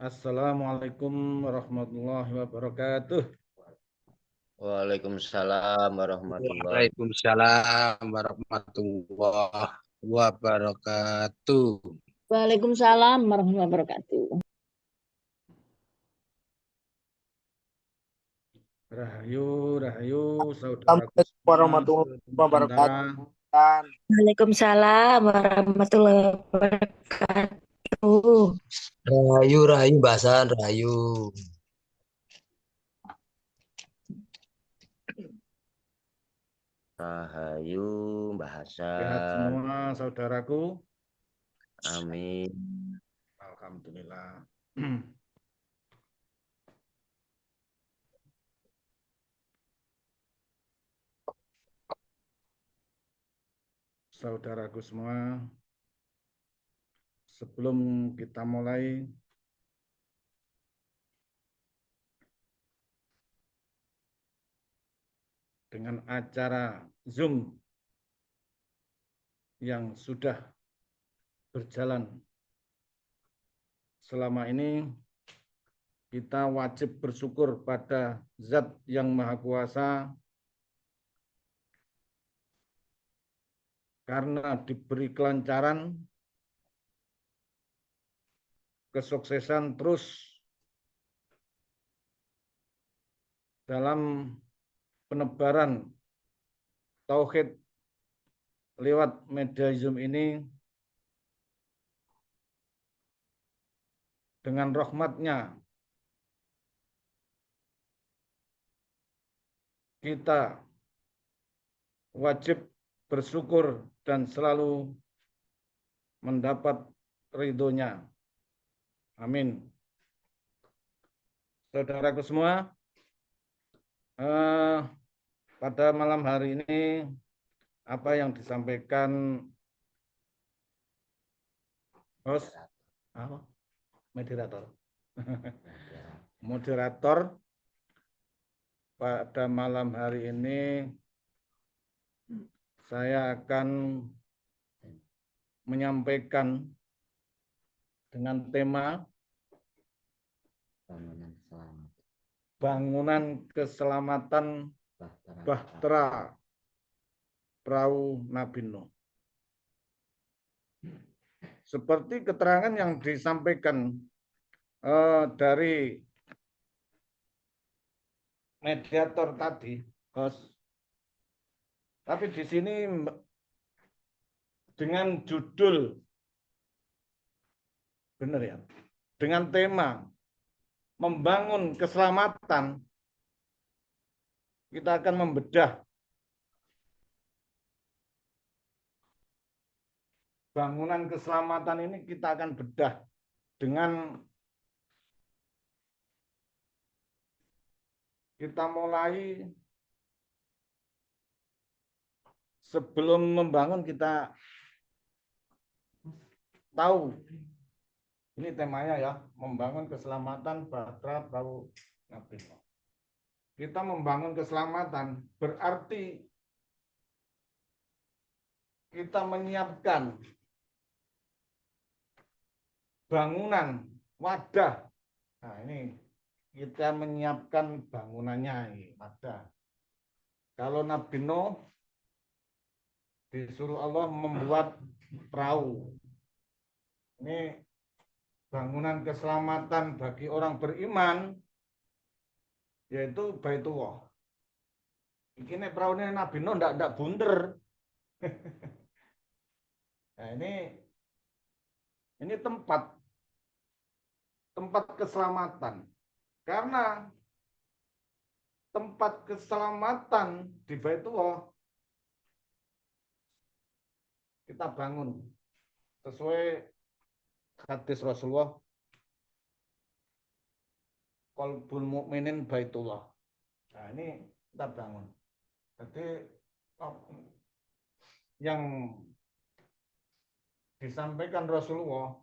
Assalamualaikum warahmatullahi wabarakatuh. Waalaikumsalam warahmatullahi. Waalaikumsalam warahmatullahi wabarakatuh. Waalaikumsalam warahmatullahi wabarakatuh. Rahayu, rahayu, saudaraku Assalamualaikum semua, warahmatullahi Nusantara. wabarakatuh. Dan Waalaikumsalam warahmatullahi wabarakatuh. Rahayu, Rahayu, Bahasan, Rahayu. Rahayu bahasa. Sehat semua saudaraku. Amin. Alhamdulillah. Saudaraku semua, sebelum kita mulai, dengan acara Zoom yang sudah berjalan selama ini, kita wajib bersyukur pada Zat yang Maha Kuasa karena diberi kelancaran, kesuksesan terus dalam penebaran tauhid lewat media Zoom ini. Dengan rahmatnya kita wajib bersyukur dan selalu mendapat ridhonya. Amin. Saudaraku semua, pada malam hari ini apa yang disampaikan host, moderator pada malam hari ini, saya akan menyampaikan dengan tema bangunan keselamatan Bahtera Perahu Nabi Nuh. Seperti keterangan yang disampaikan dari mediator tadi, host. Tapi di sini dengan judul, benar ya, dengan tema membangun keselamatan, kita akan membedah bangunan keselamatan ini. Kita akan bedah dengan kita mulai. Sebelum membangun kita tahu ini temanya ya, membangun keselamatan Bahtera Perahu Nabi Nuh. Kita membangun keselamatan berarti kita menyiapkan bangunan wadah. Nah, ini kita menyiapkan bangunannya, wadah. Kalau Nabi Nuh disuruh Allah membuat perahu. Ini bangunan keselamatan bagi orang beriman, yaitu Baitullah. Ini perahu ini Nabi Nuh ndak bunder. Nah, ini tempat keselamatan. Karena tempat keselamatan di Baitullah kita bangun sesuai hadis Rasulullah, qalbul mukminin Baitullah. Nah, ini kita bangun. Jadi yang disampaikan Rasulullah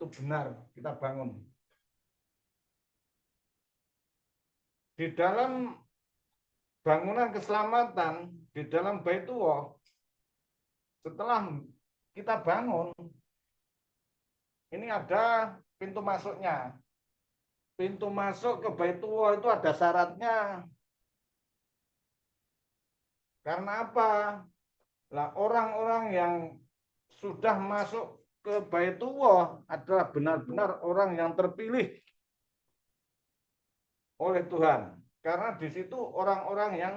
itu benar, kita bangun. Di dalam bangunan keselamatan, di dalam Baitullah, setelah kita bangun, ini ada pintu masuknya. pintu masuk ke Baitullah itu ada syaratnya. Karena apa? Lah orang-orang yang sudah masuk ke Baitullah adalah benar-benar orang yang terpilih oleh Tuhan. Karena di situ orang-orang yang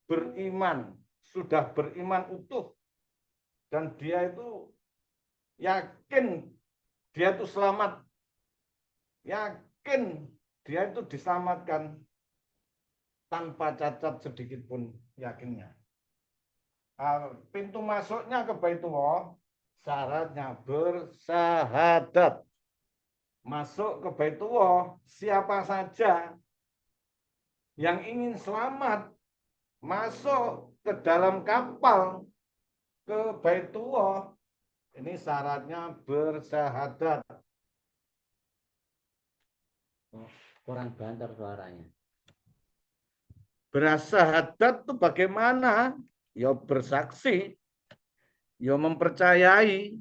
beriman, sudah beriman utuh. Dan dia itu yakin dia itu selamat. Yakin dia itu diselamatkan tanpa cacat sedikit pun yakinnya. Pintu masuknya ke Baitullah syaratnya bersahadat. Masuk ke Baitullah siapa saja yang ingin selamat masuk ke dalam kapal ke Baitullah, ini syaratnya bersahadat. Kurang banter suaranya. Bersahadat itu bagaimana? Ya bersaksi, ya mempercayai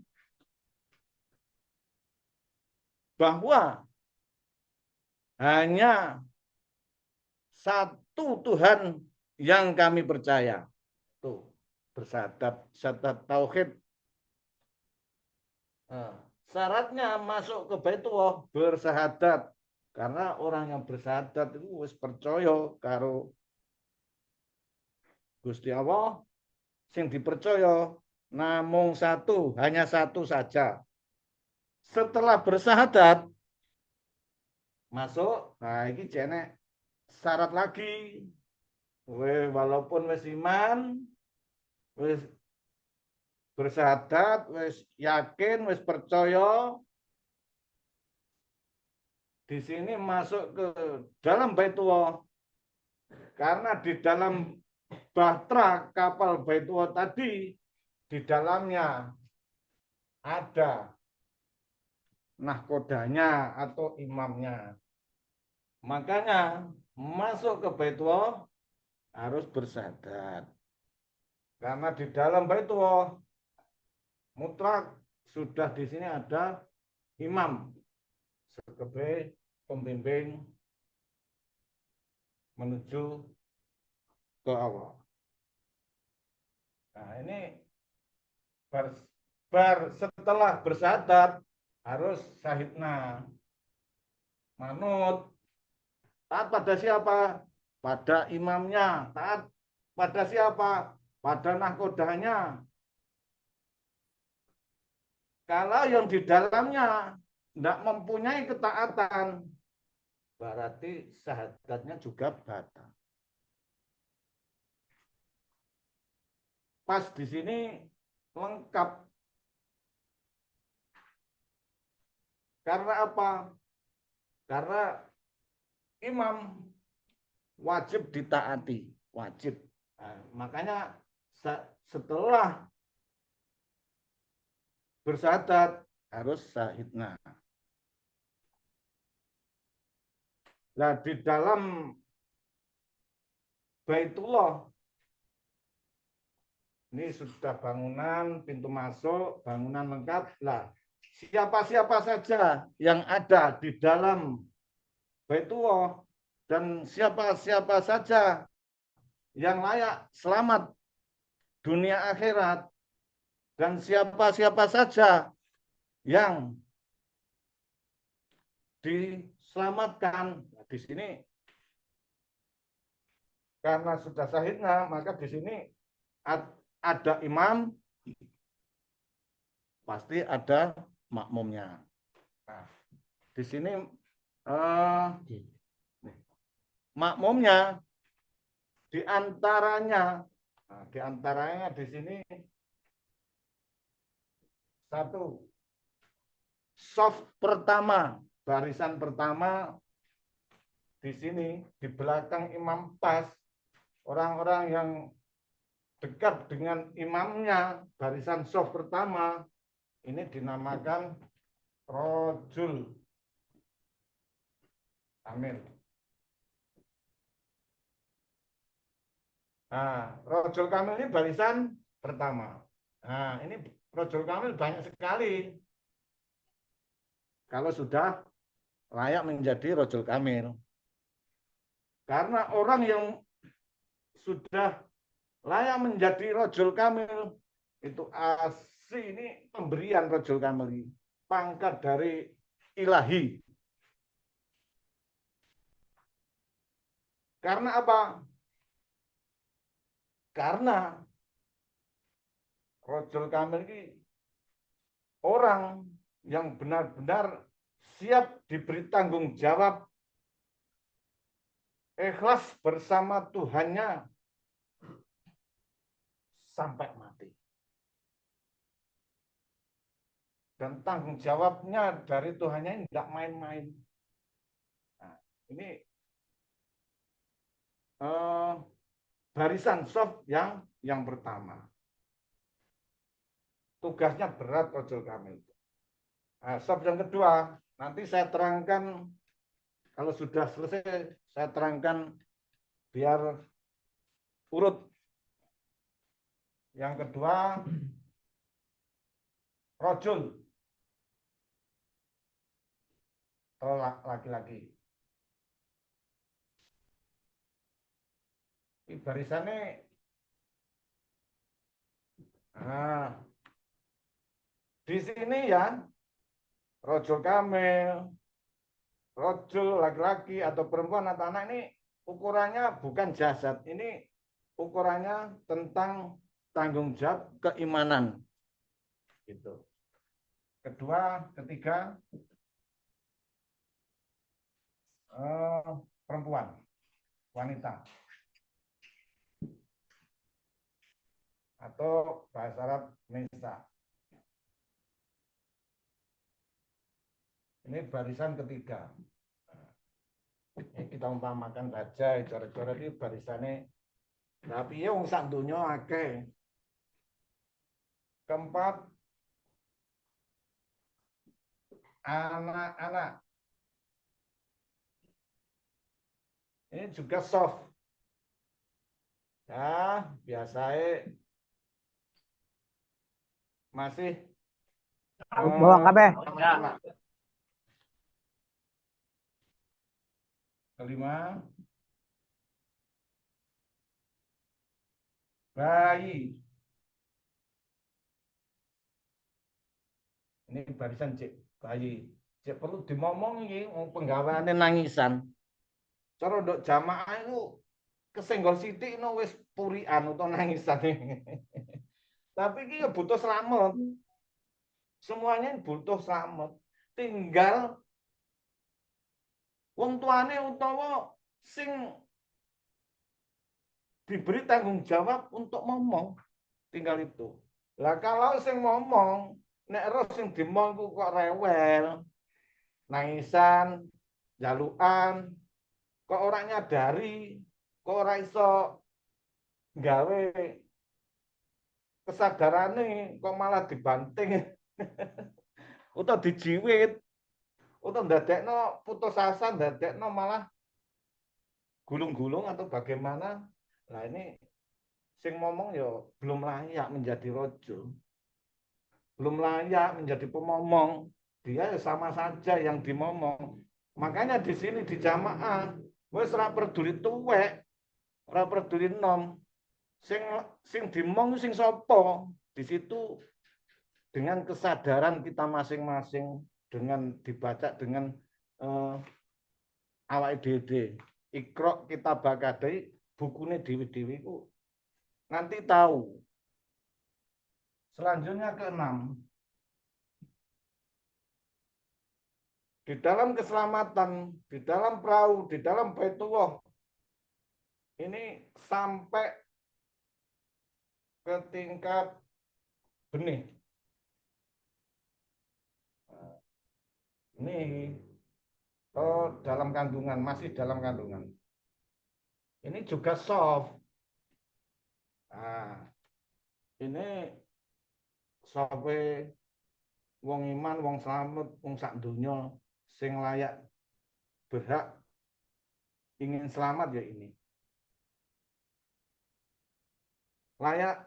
bahwa hanya satu Tuhan yang kami percaya. Tuh, bersahadat, syahadat tauhid. Syaratnya masuk ke Baitullah bersahadat. Karena orang yang bersahadat itu wis percaya karo Gusti Allah, sing dipercaya namung satu, hanya satu saja. Setelah bersahadat masuk, nah ini jenek syarat lagi. Walaupun wis iman, wis bersahadat, wis yakin, wis percaya, di sini masuk ke dalam Baitullah. Karena di dalam bahtera kapal Baitullah tadi, di dalamnya ada nahkodanya atau imamnya. Makanya masuk ke Baitullah harus bersahadat. Karena di dalam Baitullah mutlak sudah di sini ada imam sebagai pembimbing menuju ke Allah. Nah ini setelah bersahadat harus syahidna, manut, taat pada siapa? Pada imamnya. Taat pada siapa? Pada nahkodanya. Kalau yang di dalamnya tidak mempunyai ketaatan, berarti syahadatnya juga batal. Pas di sini lengkap. Karena apa? Karena imam wajib ditaati, wajib. Nah, makanya setelah bersahadat harus syahidna. Nah, di dalam Baitullah ini sudah bangunan, pintu masuk, bangunan lengkap. Lah, siapa-siapa saja yang ada di dalam Baitullah dan siapa-siapa saja yang layak selamat dunia akhirat dan siapa-siapa saja yang diselamatkan. Nah, di sini karena sudah syahidnya, maka di sini ada imam, pasti ada makmumnya. Nah, di sini makmumnya diantaranya di sini satu, soft pertama, barisan pertama di sini di belakang imam pas, orang-orang yang dekat dengan imamnya, barisan soft pertama ini dinamakan rojul kamil. Nah, rojul kamil ini barisan pertama. Nah, ini rojul kamil banyak sekali. Kalau sudah layak menjadi rajul kamil. Karena orang yang sudah layak menjadi rajul kamil itu asli ini pemberian rajul kamil ini, pangkat dari ilahi. Karena apa? Karena rajul kamil ini orang yang benar-benar siap diberi tanggung jawab, ikhlas bersama Tuhannya sampai mati. Dan tanggung jawabnya dari Tuhannya ini tidak main-main. Nah, ini barisan soft yang pertama. Tugasnya berat rajul kamil. Nah, soft yang kedua, nanti saya terangkan kalau sudah selesai, saya terangkan biar urut. Yang kedua, rajul atau laki-laki. Ini barisannya, nah, di sini ya, rajul kamil, rajul laki-laki atau perempuan atau anak ini ukurannya bukan jasad, ini ukurannya tentang tanggung jawab keimanan. Gitu. Kedua, ketiga, perempuan, wanita. Atau bahasa Arab nisa. Ini barisan ketiga. Ini kita umpamakan saja, cara-cara ini barisannya. Tapi ya wong sak donya akeh. Keempat, anak-anak. Ini juga soft. Ya, biasanya masih Bawa kabeh. anak-anak. Kelima, bayi. Ini barisan cek bayi. Cek perlu dimomong iki penggaweane nangisan. Cara ndok jamaah itu kesenggol sithik no wis purian utawa nangisan. Tapi iki ya butuh selamat. Semuanya butuh selamat. Tinggal wong tuane utawa sing diberi tanggung jawab untuk ngomong. Tinggal itu. Lah kalau sing ngomong, nek ero sing dimong kok rewel, nangisan, jalukan, kok ora nyadari, kok ora iso gawe kesadarane, kok malah dibanting, utawa dijiwit, utawa ndadekno putus asa, ndadekno malah gulung-gulung atau bagaimana. Nah ini sing ngomong ya belum layak menjadi rajul, belum layak menjadi pemomong. Dia ya sama saja yang dimomong. Makanya di sini di jamaah wis ora peduli tuwek, ora peduli nom. Sing dimong sing sapa? Di situ dengan kesadaran kita masing-masing, dengan dibaca dengan awake dhewe. Iqra kita bakadai bukune dewi-dewi ku nanti tahu. Selanjutnya keenam. Di dalam keselamatan, di dalam perahu, di dalam Baitullah ini sampai ke tingkat benih. Ini dalam kandungan, masih dalam kandungan. Ini juga soft. Nah, ini sampai wong iman, wong selamat, wong sak donya sing layak berhak ingin selamat ya ini. Layak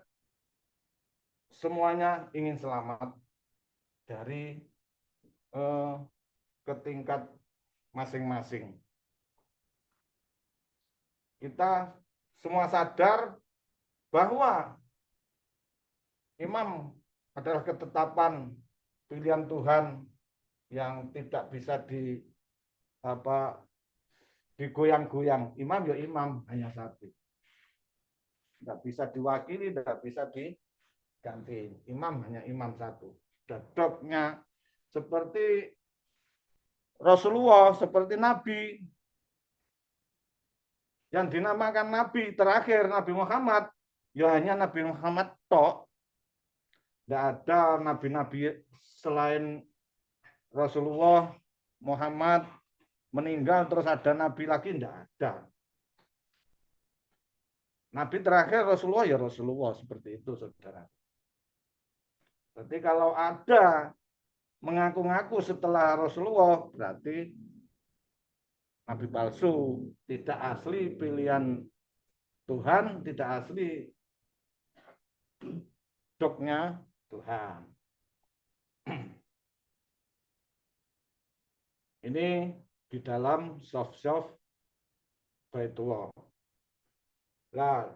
semuanya ingin selamat dari ke tingkat masing-masing. Kita semua sadar bahwa imam adalah ketetapan pilihan Tuhan yang tidak bisa digoyang-goyang. Imam ya imam, hanya satu. Tidak bisa diwakili, tidak bisa diganti. Imam hanya imam satu. Dadoknya seperti Rasulullah, seperti Nabi. Yang dinamakan Nabi terakhir, Nabi Muhammad, ya hanya Nabi Muhammad tok. Tidak ada nabi-nabi selain Rasulullah Muhammad meninggal terus ada nabi lagi, tidak ada. Nabi terakhir Rasulullah ya Rasulullah, seperti itu saudara. Berarti kalau ada mengaku-ngaku setelah Rasulullah berarti nabi palsu, tidak asli pilihan Tuhan, tidak asli doknya Tuhan. Ini di dalam soft Baitullah. Nah,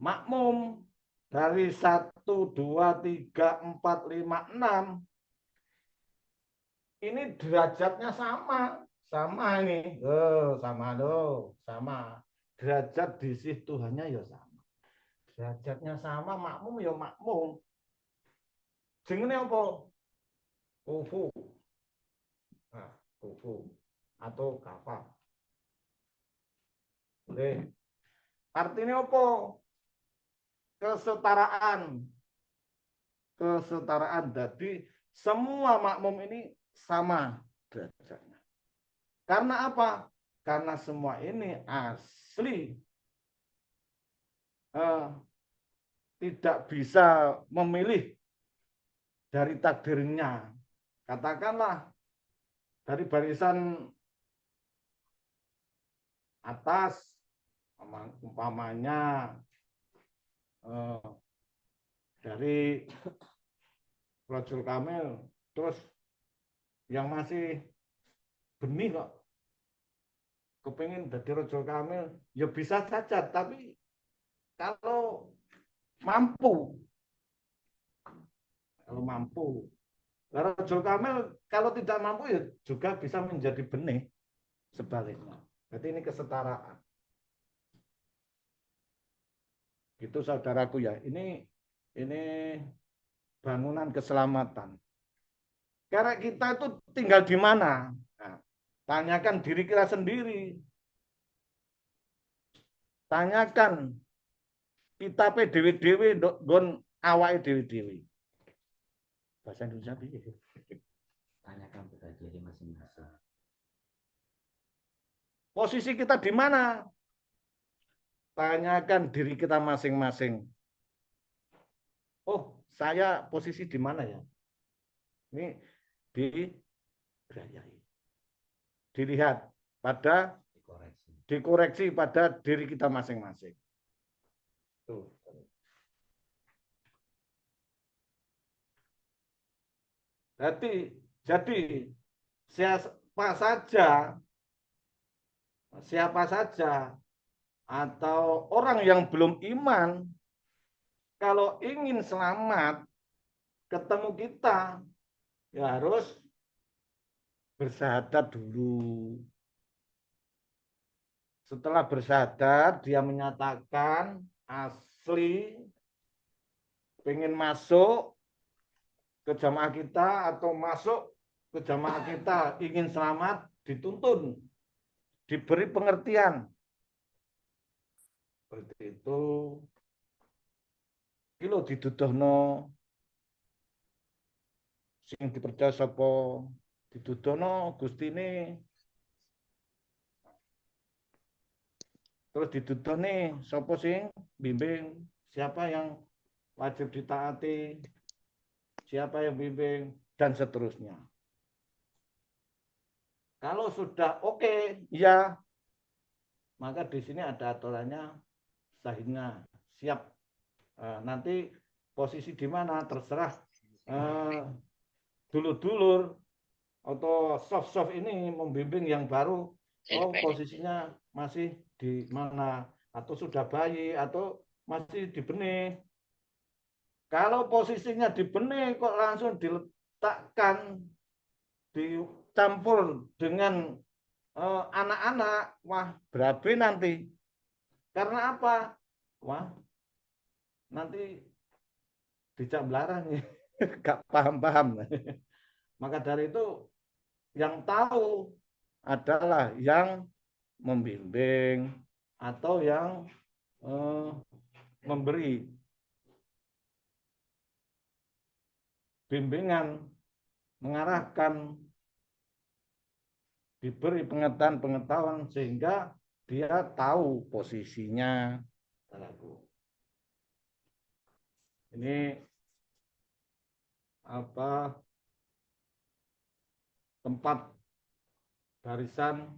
makmum dari 1, 2, 3, 4, 5, 6 ini derajatnya sama. Sama ini. Sama loh, sama. Derajat di sisi Tuhannya ya sama. Derajatnya sama, makmum ya makmum. Jenenge apa? Kufu. Nah, kufu atau kafah. Boleh. Artinya apa? Kesetaraan. Kesetaraan. Jadi semua makmum ini sama derajatnya. Karena apa? Karena semua ini asli tidak bisa memilih dari takdirnya. Katakanlah dari barisan atas, umpamanya dari Rajul Kamil, terus yang masih benih kok kepingin jadi Rajul Kamil, ya bisa saja, tapi kalau mampu, Rajul Kamil kalau tidak mampu ya juga bisa menjadi benih sebaliknya. Berarti ini kesetaraan. Gitu saudaraku ya. Ini bangunan keselamatan. Karena kita itu tinggal di mana? Nah, tanyakan diri kita sendiri. Tanyakan kita dewi-dewi gon awake dewi-dewi. Bahasa Indonesia piye? Tanyakan pada diri masing-masing. Posisi kita di mana? Tanyakan diri kita masing-masing. Oh, saya posisi di mana ya? Ini diberayai. Dilihat pada dikoreksi pada diri kita masing-masing. Tuh. Jadi siapa saja atau orang yang belum iman kalau ingin selamat ketemu kita ya harus bersyahadat dulu. Setelah bersyahadat dia menyatakan asli pengen masuk ke jamaah kita atau masuk ke jamaah kita ingin selamat, dituntun, diberi pengertian. Seperti itu. Kilo diduduhno sing dipercaya sapa, diduduhno Gustine. Terus diduduhne sapa sing bimbing, siapa yang wajib ditaati, siapa yang bimbing, dan seterusnya. Kalau sudah oke, ya, maka di sini ada aturannya, sahihnya, siap. Nanti posisi di mana terserah dulur-dulur atau soft ini membimbing yang baru, oh posisinya masih di mana, atau sudah bayi, atau masih di benih. Kalau posisinya di benih kok langsung diletakkan, dicampur dengan anak-anak, wah berabe nanti. Karena apa? Wah, nanti dicap larang ya. Gak paham-paham. Maka dari itu yang tahu adalah yang membimbing atau yang memberi bimbingan, mengarahkan, diberi pengetahuan sehingga dia tahu posisinya. Ini apa, tempat barisan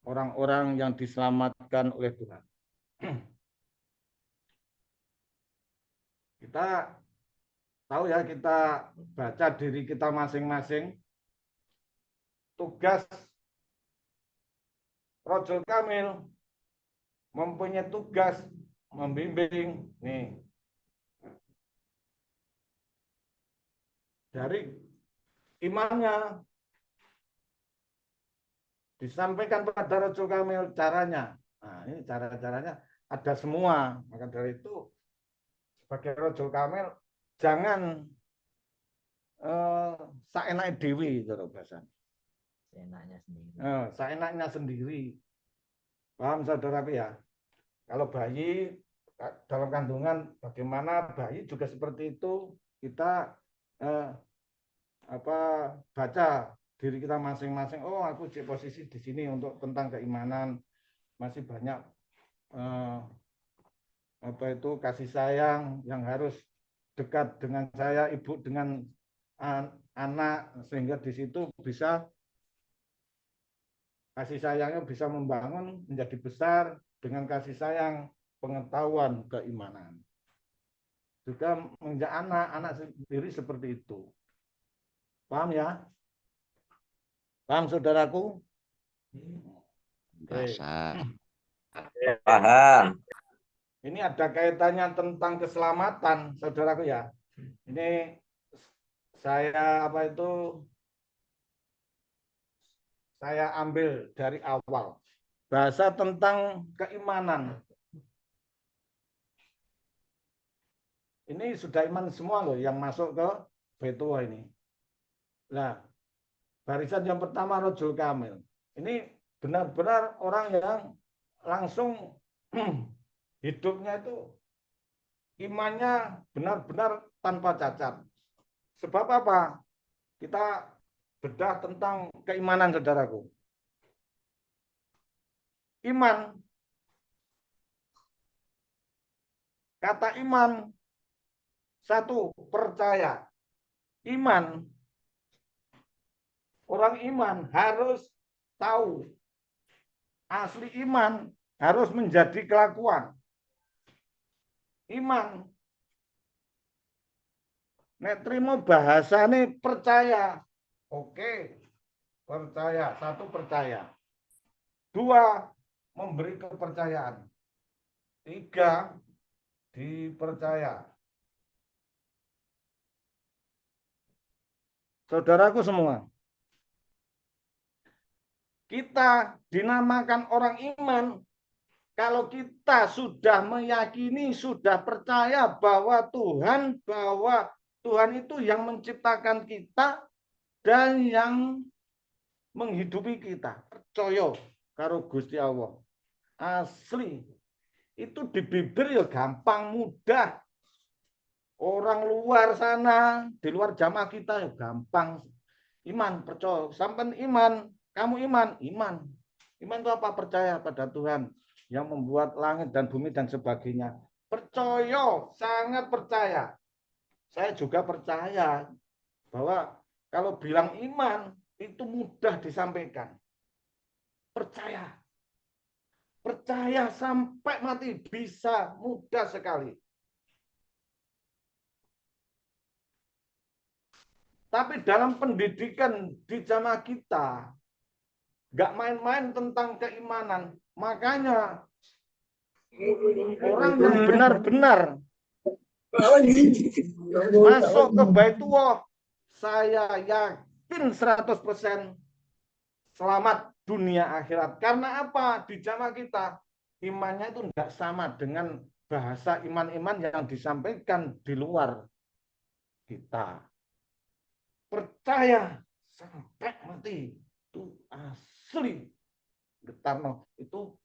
orang-orang yang diselamatkan oleh Tuhan. Kita tahu ya, kita baca diri kita masing-masing. Tugas Rajul Kamil mempunyai tugas membimbing nih dari imannya, disampaikan pada Rajul Kamil caranya. Nah, ini cara-caranya ada semua. Maka dari itu sebagai Rajul Kamil jangan saenake dewi itu bahasa. Seenaknya sendiri. Seenaknya sendiri. Paham saudaraku ya? Kalau bayi dalam kandungan, bagaimana bayi juga seperti itu. Kita baca diri kita masing-masing. Oh, aku di posisi di sini untuk tentang keimanan. Masih banyak kasih sayang yang harus dekat dengan saya, ibu dengan anak, sehingga di situ bisa kasih sayangnya bisa membangun menjadi besar dengan kasih sayang, pengetahuan, keimanan. Juga menjadi anak sendiri seperti itu. Paham ya? Paham saudaraku? Paham. Ini ada kaitannya tentang keselamatan, saudaraku ya. Ini saya saya ambil dari awal. Bahasa tentang keimanan. Ini sudah iman semua loh yang masuk ke Baitullah ini. Nah, barisan yang pertama Rajul Kamil. Ini benar-benar orang yang langsung hidupnya itu imannya benar-benar tanpa cacat. Sebab apa? Kita bedah tentang keimanan, saudaraku. Iman. Kata iman. Satu, percaya. Iman. Orang iman harus tahu. Asli iman harus menjadi kelakuan. Iman. Nek trimo bahasane percaya. Oke, percaya. Satu, percaya. Dua, memberi kepercayaan. Tiga, dipercaya. Saudaraku semua, kita dinamakan orang iman kalau kita sudah meyakini, sudah percaya bahwa Tuhan itu yang menciptakan kita dan yang menghidupi kita. Percaya karo Gusti Allah. Asli. Itu di bibir ya gampang, mudah. Orang luar sana, di luar jamaah kita ya gampang. Iman, percaya. Sampai iman, kamu iman. Iman itu apa? Percaya pada Tuhan yang membuat langit dan bumi dan sebagainya. Percaya, sangat percaya. Saya juga percaya bahwa kalau bilang iman itu mudah disampaikan. Percaya. Percaya sampai mati bisa mudah sekali. Tapi dalam pendidikan di jamaah kita, nggak main-main tentang keimanan. Makanya orang yang benar-benar masuk ke Baitullah, saya yakin 100% selamat dunia akhirat. Karena apa? Di jamaah kita, imannya itu tidak sama dengan bahasa iman-iman yang disampaikan di luar kita. Percaya sampai mati itu asli. Getarno itu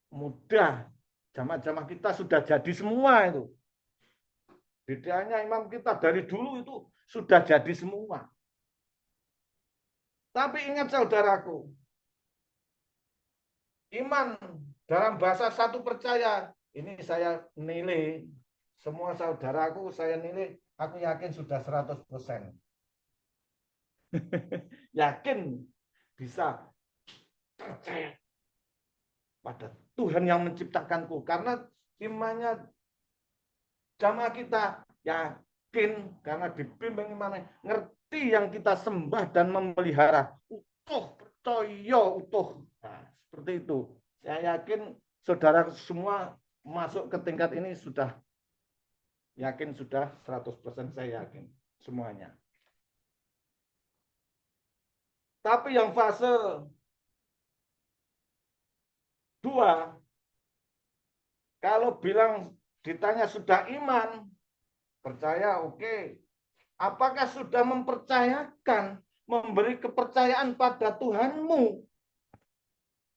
mudah. Jamaah-jamaah kita sudah jadi semua itu. Bedanya imam kita dari dulu itu sudah jadi semua. Tapi ingat saudaraku, iman dalam bahasa satu percaya, ini saya nilai, semua saudaraku saya nilai, aku yakin sudah 100%. Yakin bisa percaya pada Tuhan yang menciptakanku. Karena imannya jamaah kita yakin karena dibimbing imannya, ngerti yang kita sembah dan memelihara, utuh, percaya utuh. Nah, seperti itu. Saya yakin saudara semua masuk ke tingkat ini sudah yakin, sudah 100% saya yakin semuanya. Tapi yang fase 2, kalau bilang ditanya sudah iman, percaya, oke. Apakah sudah mempercayakan, memberi kepercayaan pada Tuhanmu?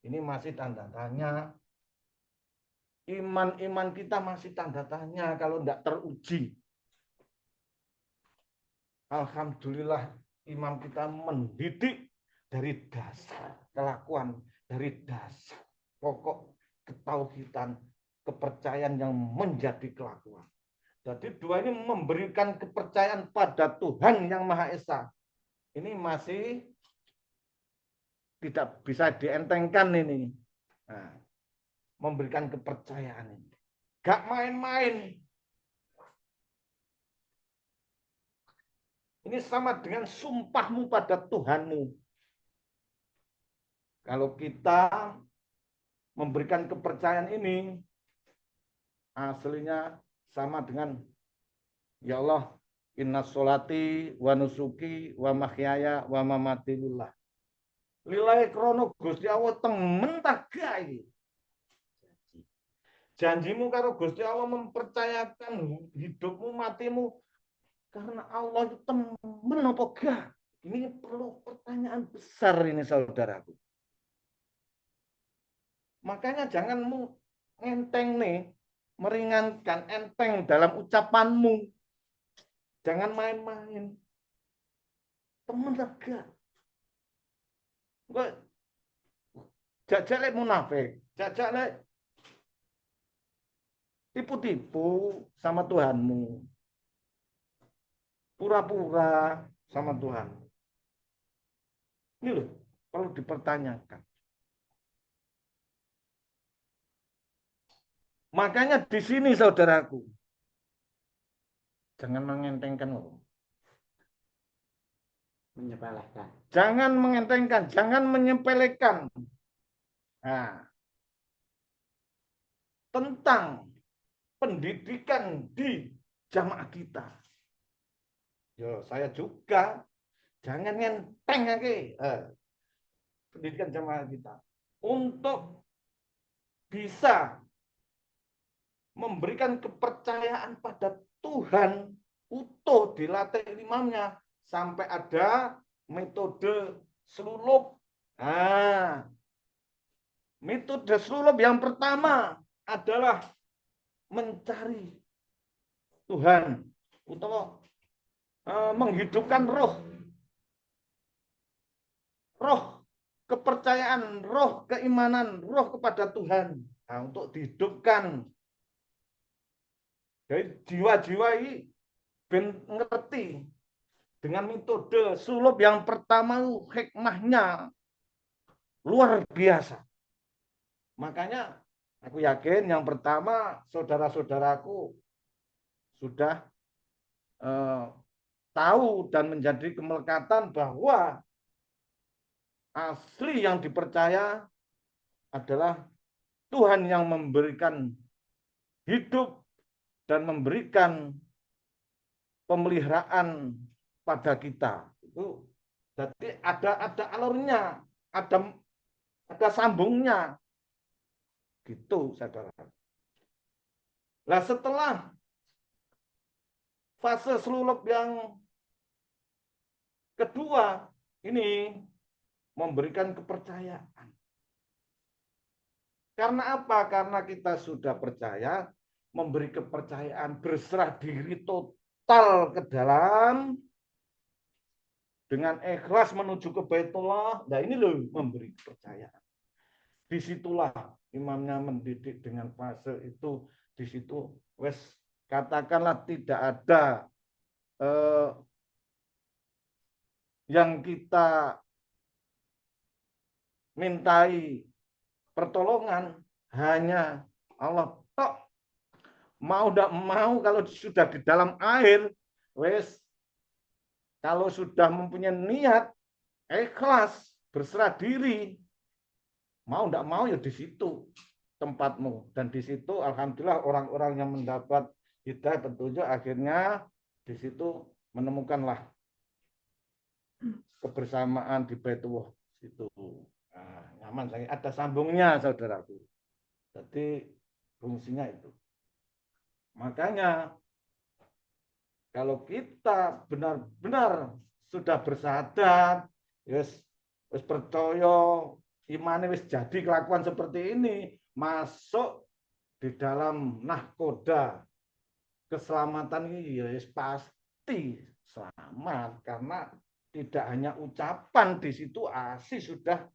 Ini masih tanda tanya. Iman-iman kita masih tanda tanya kalau tidak teruji. Alhamdulillah imam kita mendidik dari dasar kelakuan, dari dasar pokok ketauhidan, kepercayaan yang menjadi kelakuan. Jadi dua ini memberikan kepercayaan pada Tuhan yang Maha Esa. Ini masih tidak bisa dientengkan ini. Nah, memberikan kepercayaan ini. Gak main-main. Ini sama dengan sumpahmu pada Tuhanmu. Kalau kita memberikan kepercayaan ini, aslinya sama dengan, ya Allah, inna sholati wa nusuki wa mahyaya wa mamati lillah. Lillahi krono Gusti Allah temen tak gawe. Janjimu karo Gusti Allah mempercayakan hidupmu, matimu karena Allah itu temen apa gak? Ini perlu pertanyaan besar ini saudaraku. Makanya jangan enteng nih, meringankan, enteng dalam ucapanmu. Jangan main-main. Temen lega. Jajak munafik, jajak tipu-tipu sama Tuhanmu. Pura-pura sama Tuhan. Ini loh, perlu dipertanyakan. Makanya di sini saudaraku, jangan mengentengkan loh. Menyepelekan. Jangan mengentengkan, jangan menyepelekan. Nah, tentang pendidikan di jamaah kita. Yo, saya juga jangan ngenteng lagi pendidikan jamaah kita untuk bisa memberikan kepercayaan pada Tuhan utuh, dilatih imamnya sampai ada metode selulup. Nah, metode selulup yang pertama adalah mencari Tuhan atau menghidupkan roh kepercayaan, roh keimanan, roh kepada Tuhan. Nah, untuk dihidupkan. Jadi jiwa-jiwa ini ben ngerti dengan metode sulub yang pertama hikmahnya luar biasa. Makanya aku yakin yang pertama saudara-saudaraku sudah tahu dan menjadi kemelekatan bahwa asli yang dipercaya adalah Tuhan yang memberikan hidup dan memberikan pemeliharaan pada kita. Itu jadi ada alurnya, ada sambungnya. Gitu, saudara. Nah, setelah fase selulup yang kedua ini memberikan kepercayaan. Karena apa? Karena kita sudah percaya, memberi kepercayaan, berserah diri total ke dalam, dengan ikhlas menuju ke Baitullah. Nah ini loh memberi kepercayaan. Disitulah imamnya mendidik dengan fase itu. Di situ wes katakanlah tidak ada yang kita mintai pertolongan, hanya Allah tok. Mau tidak mau kalau sudah di dalam air, wes kalau sudah mempunyai niat ikhlas berserah diri, mau tidak mau ya di situ tempatmu. Dan di situ alhamdulillah orang-orang yang mendapat hidayah petunjuk akhirnya di situ menemukanlah kebersamaan di Baitullah itu. Nah, nyaman saya ada sambungnya saudaraku. Jadi fungsinya itu. Makanya kalau kita benar-benar sudah bersahadat, wis percaya imane wis jadi kelakuan seperti ini, masuk di dalam nahkoda keselamatan ini ya pasti selamat, karena tidak hanya ucapan, di situ asli sudah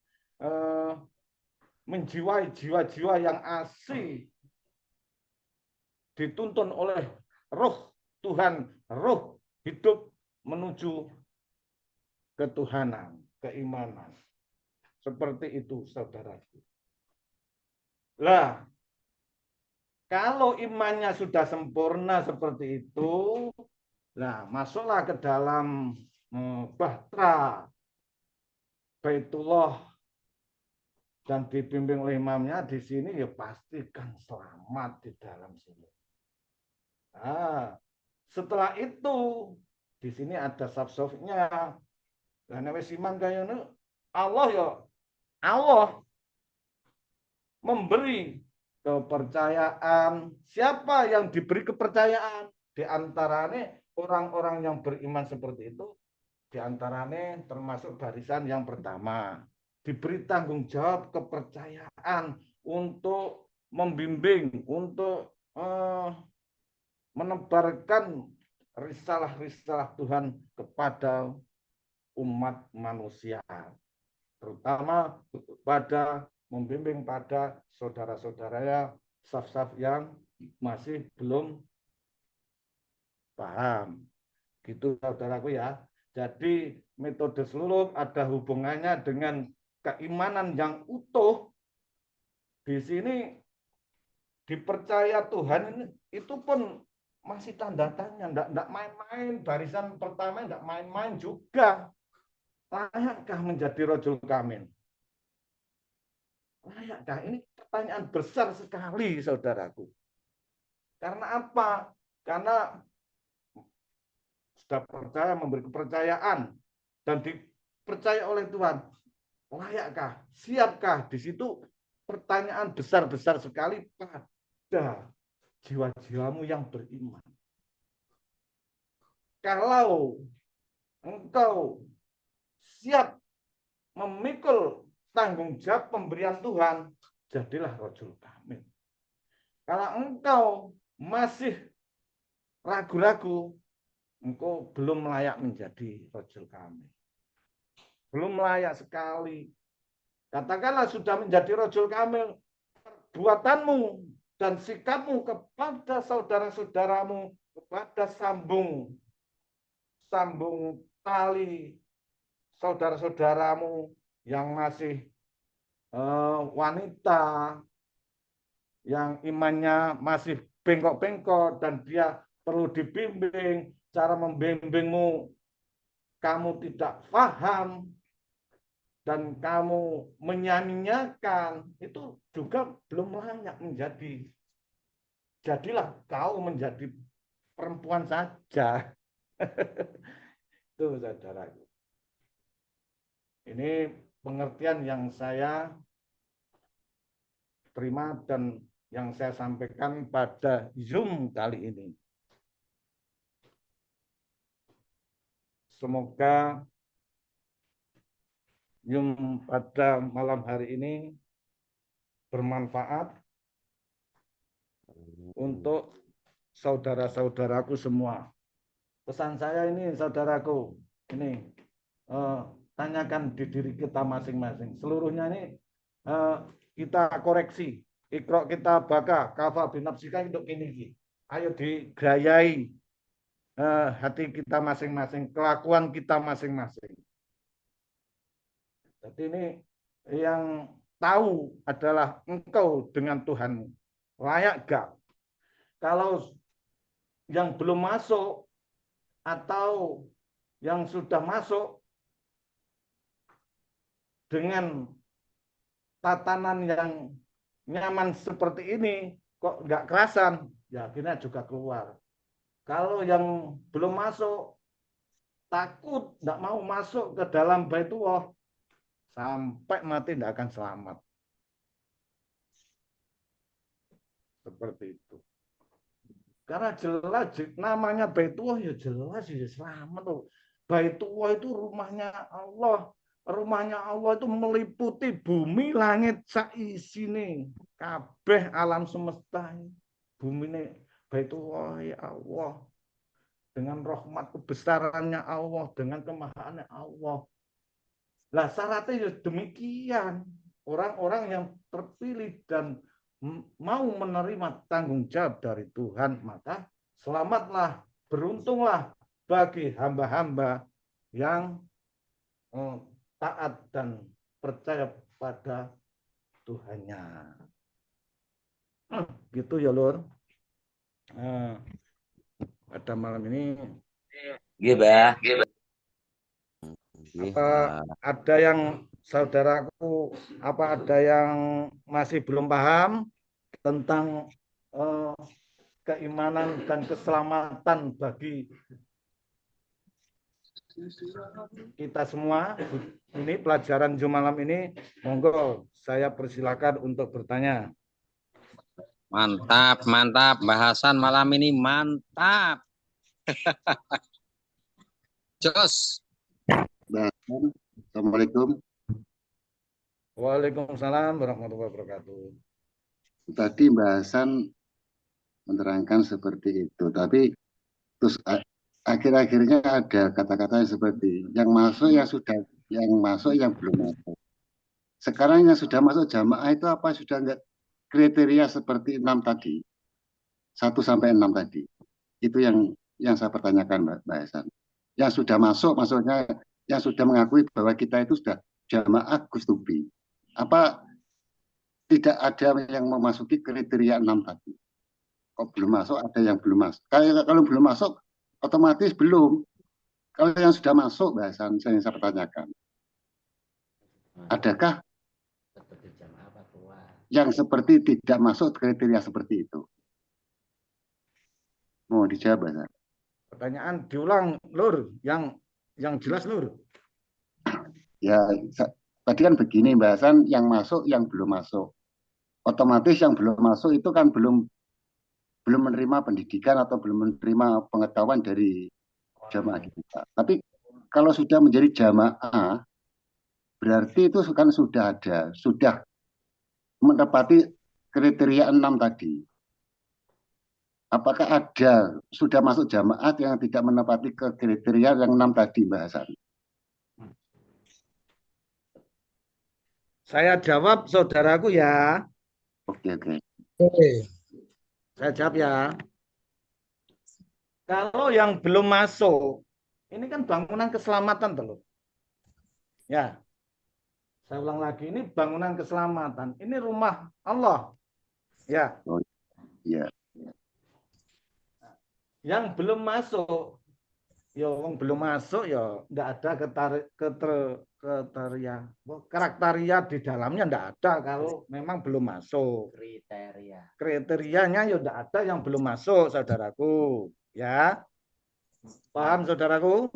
menjiwai jiwa-jiwa yang asli dituntun oleh roh Tuhan, roh hidup menuju ketuhanan, keimanan. Seperti itu, saudaraku. Lah, kalau imannya sudah sempurna seperti itu, nah masuklah ke dalam bahtera Baitullah dan dibimbing oleh imamnya di sini, ya pastikan selamat di dalam sini. Nah, setelah itu di sini ada saf-safnya. Karena wis iman kayane Allah ya Allah memberi kepercayaan. Siapa yang diberi kepercayaan? Di antaranya orang-orang yang beriman seperti itu, di antaranya termasuk barisan yang pertama. Diberi tanggung jawab kepercayaan untuk membimbing, untuk menebarkan risalah-risalah Tuhan kepada umat manusia, terutama pada membimbing pada saudara-saudaranya saf-saf yang masih belum paham. Gitu saudaraku ya. Jadi metode selulup ada hubungannya dengan keimanan yang utuh. Di sini dipercaya Tuhan ini itu pun masih tanda tanya, enggak main-main. Barisan pertama enggak main-main juga. Layakkah menjadi rajul kamil? Layakkah? Ini pertanyaan besar sekali, saudaraku. Karena apa? Karena sudah percaya, memberi kepercayaan dan dipercaya oleh Tuhan. Layakkah? Siapkah? Di situ pertanyaan besar-besar sekali pada jiwa-jiwamu yang beriman. Kalau engkau siap memikul tanggung jawab pemberian Tuhan, jadilah rajul kamil. Kalau engkau masih ragu-ragu, engkau belum layak menjadi rajul kamil. Belum layak sekali. Katakanlah sudah menjadi rajul kamil, perbuatanmu dan sikapmu kepada saudara-saudaramu, kepada sambung tali saudara-saudaramu yang masih wanita, yang imannya masih bengkok-bengkok dan dia perlu dibimbing, cara membimbingmu kamu tidak paham dan kamu menyanyiakan, itu juga belum layak menjadi. Jadilah kau menjadi perempuan saja. Itu saudaraku. Ini pengertian yang saya terima dan yang saya sampaikan pada Zoom kali ini. Semoga Zoom pada malam hari ini bermanfaat untuk saudara-saudaraku semua. Pesan saya ini, saudaraku, ini tanyakan di diri kita masing-masing. Seluruhnya ini kita koreksi. Iqra kita baka, kafa binafsika untuk ini. Ayo digayai hati kita masing-masing, kelakuan kita masing-masing. Jadi ini yang tahu adalah engkau dengan Tuhanmu. Layak gak? Kalau yang belum masuk atau yang sudah masuk dengan tatanan yang nyaman seperti ini, kok nggak kerasan, ya akhirnya juga keluar. Kalau yang belum masuk, takut, nggak mau masuk ke dalam Baitullah, sampai mati nggak akan selamat. Seperti itu. Karena jelas namanya Baitullah ya jelas ya selamat tuh. Baitullah itu rumahnya Allah. Rumahnya Allah itu meliputi bumi, langit, saisine, kabeh alam semesta. Bumi ini Baitullah ya Allah. Dengan rahmat kebesarannya Allah, dengan kemahaannya Allah. Lah syaratnya ya demikian. Orang-orang yang terpilih dan mau menerima tanggung jawab dari Tuhan, maka selamatlah, beruntunglah bagi hamba-hamba yang taat dan percaya pada Tuhannya. Gitu ya, Lur. Pada malam ini apa ada yang saudaraku, apa ada yang masih belum paham tentang keimanan dan keselamatan bagi kita semua? Ini pelajaran Zoom malam ini, monggo saya persilakan untuk bertanya. Mantap, mantap. Bahasan malam ini mantap. Jos. Assalamualaikum. Waalaikumsalam warahmatullahi wabarakatuh. Tadi bahasan menerangkan seperti itu, tapi terus akhir-akhirnya ada kata-kata yang seperti yang masuk, yang sudah, yang masuk, yang belum masuk. Sekarang yang sudah masuk jamaah itu apa, sudah enggak kriteria seperti 6 tadi, 1 sampai 6 tadi. Itu yang saya pertanyakan, Mbak Hasan. Yang sudah masuk, maksudnya yang sudah mengakui bahwa kita itu sudah jamaah Gustubi. Apa tidak ada yang memasuki kriteria 6 tadi? Kok belum masuk, ada yang belum masuk. Kalau belum masuk, otomatis belum. Kalau yang sudah masuk, bahasan saya pertanyakan. Adakah yang seperti tidak masuk kriteria seperti itu? Mau dijawab, Bahasan? Pertanyaan diulang, Lur, yang jelas, Lur. Ya, tadi kan begini, bahasan yang masuk, yang belum masuk. Otomatis yang belum masuk itu kan belum menerima pendidikan atau belum menerima pengetahuan dari jamaah kita. Tapi kalau sudah menjadi jamaah, berarti itu kan sudah menepati kriteria 6 tadi. Apakah ada sudah masuk jamaah yang tidak menepati kriteria yang 6 tadi, Mbak Hasan? Saya jawab, saudaraku ya. Oke. Saya jawab ya. Kalau yang belum masuk, ini kan bangunan keselamatan, tuh. Ya. Saya ulang lagi, ini bangunan keselamatan. Ini rumah Allah. Ya. Oh, ya. Yang belum masuk, ya wong belum masuk ya enggak ada karakteria di dalamnya enggak ada kalau memang belum masuk. Kriteria. Kriterianya ya enggak ada yang belum masuk, saudaraku. Ya. Paham, saudaraku?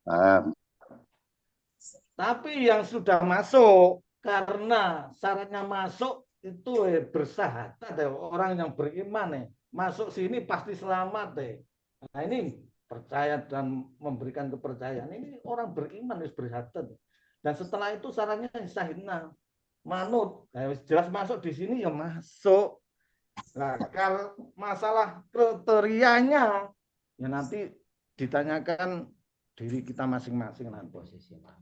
Paham. Tapi yang sudah masuk karena syaratnya masuk itu bersahadat orang yang beriman masuk sini pasti selamat . Nah ini percaya dan memberikan kepercayaan ini orang beriman harus bersahadat. Dan setelah itu syaratnya sahidna manut. Nah, jelas masuk di sini ya masuk. Nah kalau masalah kriterianya ya nanti ditanyakan diri kita masing-masing nanti.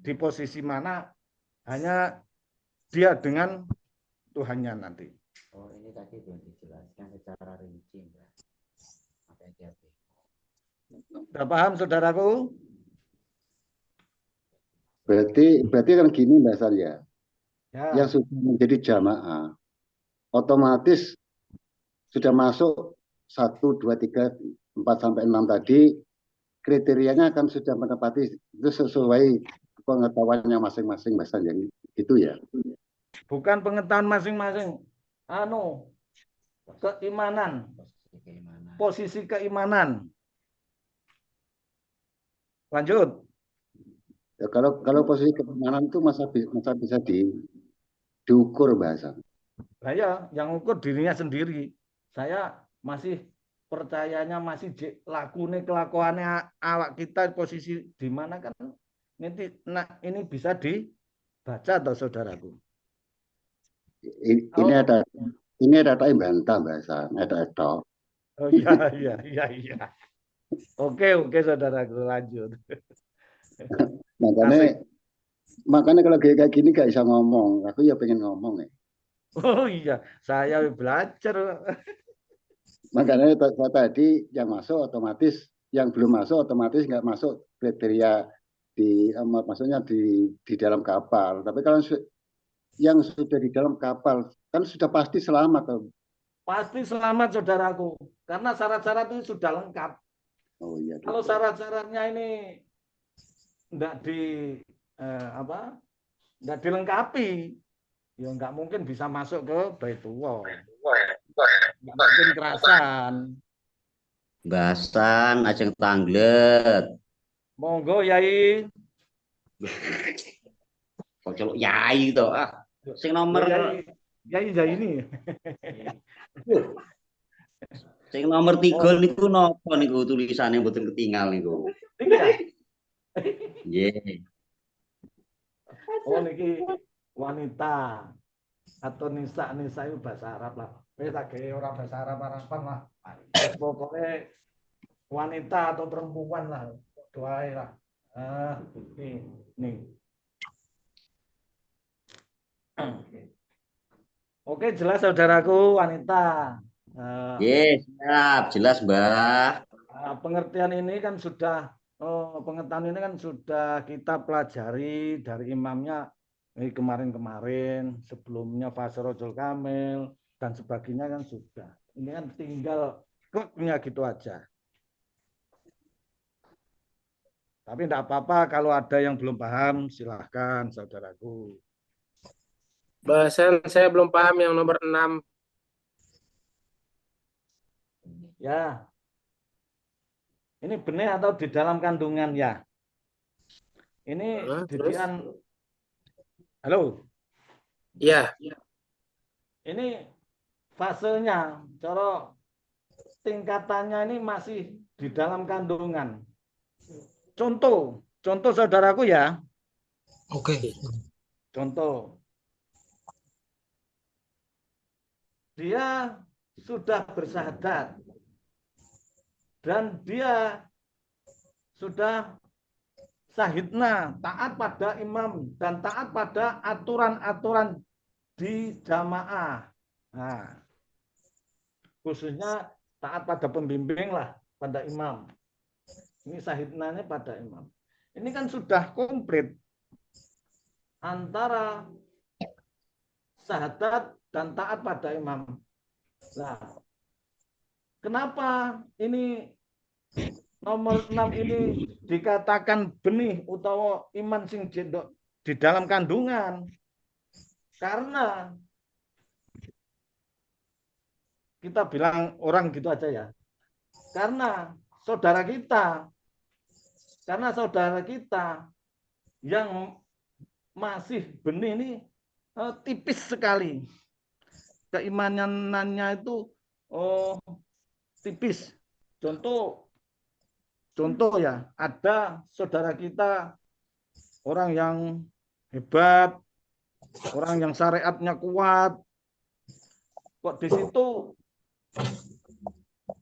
Di posisi mana hanya dia dengan Tuhannya nanti. Oh, ini tadi belum dijelaskan secara rinci, Mbak. Hati-hati. Sudah paham, saudaraku? Berarti kan gini Mbak Salya, Ya. yang sudah menjadi jamaah, otomatis sudah masuk 1, 2, 3, 4 sampai 6 tadi, kriterianya akan sudah menepati itu sesuai pengetahuannya masing-masing Mbak Salya, gitu ya? Bukan pengetahuan masing-masing. Keimanan. Posisi keimanan. Lanjut. Ya, kalau posisi keimanan itu masa bisa diukur bahasa. Saya yang ukur dirinya sendiri. Saya masih percayanya masih lakune kelakuannya awak kita posisi di mana kan nanti ini bisa dibaca atau saudaraku. Ini ada bantah bahasa, ada itu. Oh iya. Oke saudaraku lanjut. Makanya kalau kayak gini gak bisa ngomong. Aku ya pengen ngomong ya. Oh iya, saya belajar. Makanya tadi yang masuk otomatis, yang belum masuk otomatis nggak masuk kriteria maksudnya di dalam kapal. Tapi kalau yang sudah di dalam kapal kan sudah pasti selamat. Pasti selamat saudaraku, karena syarat-syarat itu sudah lengkap. Oh iya. Kalau syarat-syaratnya ini enggak enggak dilengkapi, ya enggak mungkin bisa masuk ke Baitullah. Enggak mungkin kerasan. Bahasan ajeng tanglet. Monggo Yai. Kok celuk Yai to. Sing nomor Yai ini. Sing nomor 3 niku napa niku tulisane mboten ketinggal niku. Nggih. Oh niki wanita atau nisa itu bahasa Arab lah. Tak gawe ora bahasa Arab Araban lah. Pokoknya wanita atau perempuan lah. Doae lah. Nih. Oke, jelas saudaraku wanita. Yes, siap, jelas Mbak. Pengertian ini kan sudah pengetahuan ini kan sudah kita pelajari dari imamnya kemarin-kemarin, sebelumnya Fasrojul Kamil dan sebagainya kan sudah. Ini kan tinggal kliknya gitu aja. Tapi tidak apa-apa kalau ada yang belum paham, silahkan saudaraku. Bahasan saya belum paham yang nomor 6. Ya. Ini benih atau di dalam kandungan ya? Ini didikan. Halo. Ya. Ini fasenya, cara tingkatannya ini masih di dalam kandungan. Contoh saudaraku ya. Oke. Contoh. Dia sudah bersahadat dan dia sudah sahidna, taat pada imam dan taat pada aturan-aturan di jamaah. Nah, khususnya taat pada pembimbing lah, pada imam. Ini sahidnanya pada imam. Ini kan sudah komplit antara sahadat dan taat pada imam. Nah, kenapa ini nomor 6 ini dikatakan benih utawa iman sing jendok di dalam kandungan. Karena kita bilang orang gitu aja ya. Karena saudara kita yang masih benih ini tipis sekali. Keimanannya itu tipis. Contoh ya, ada saudara kita orang yang hebat, orang yang syariatnya kuat, kok di situ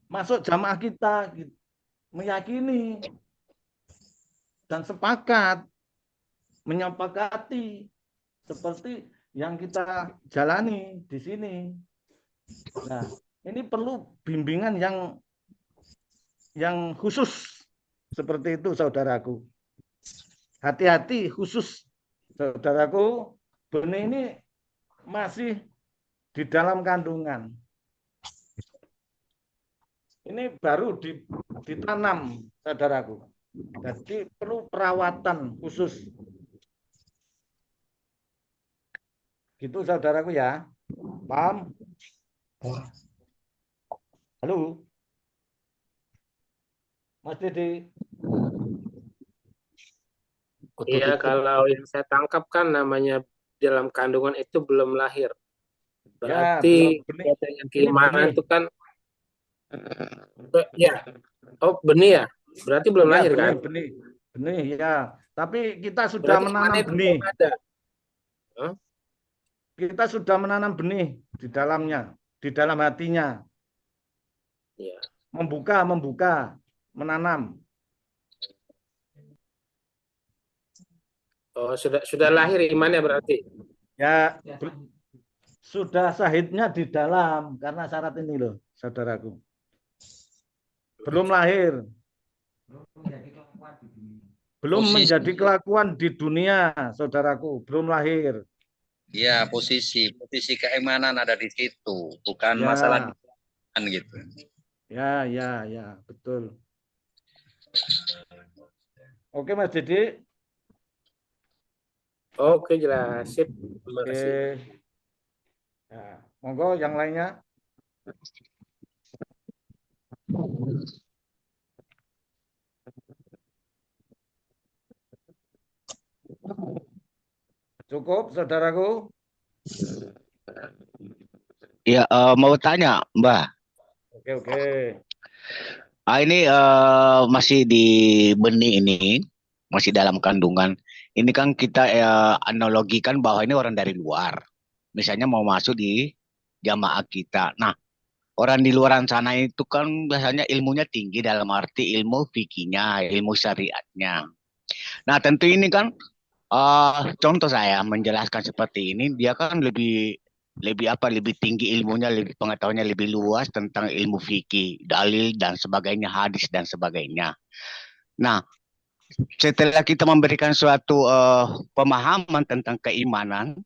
masuk jamaah kita meyakini dan sepakat menyepakati seperti yang kita jalani di sini. Nah, ini perlu bimbingan yang khusus seperti itu, saudaraku. Hati-hati khusus, saudaraku. Benih ini masih di dalam kandungan. Ini baru ditanam, saudaraku. Jadi perlu perawatan khusus. Gitu, saudaraku ya. Paham? Halo? Mas Dede? Iya, kalau yang saya tangkap kan namanya dalam kandungan itu belum lahir. Berarti belum benih. yang keimanan Ini itu kan ya. Oh, benih ya. Berarti belum ya, lahir kan? benih ya. Tapi kita sudah Berarti menanam imannya benih. belum ada. Hah? Kita sudah menanam benih di dalamnya, di dalam hatinya. Iya. Membuka, menanam. Oh, sudah lahir imannya berarti. Ya, sudah sahidnya di dalam karena syarat ini loh, saudaraku. Belum lahir. Belum menjadi kelakuan di dunia, saudaraku. Belum lahir. Ya, posisi keimanan ada di situ, bukan Ya. masalah gitu. Ya, betul. Oke, Mas Didi. Oke, jelas. Sip. Terima kasih. Ya, monggo yang lainnya. Cukup, saudaraku. Ya, mau tanya, Mbah. Oke. Ini masih di benih ini, masih dalam kandungan. Ini kan kita analogikan bahwa ini orang dari luar. Misalnya mau masuk di jamaah kita. Nah, orang di luar sana itu kan biasanya ilmunya tinggi dalam arti ilmu fikihnya, ilmu syariatnya. Nah, tentu ini kan contoh saya menjelaskan seperti ini, dia kan lebih tinggi ilmunya, lebih pengetahuannya lebih luas tentang ilmu fikih, dalil dan sebagainya, hadis dan sebagainya. Nah, setelah kita memberikan suatu pemahaman tentang keimanan,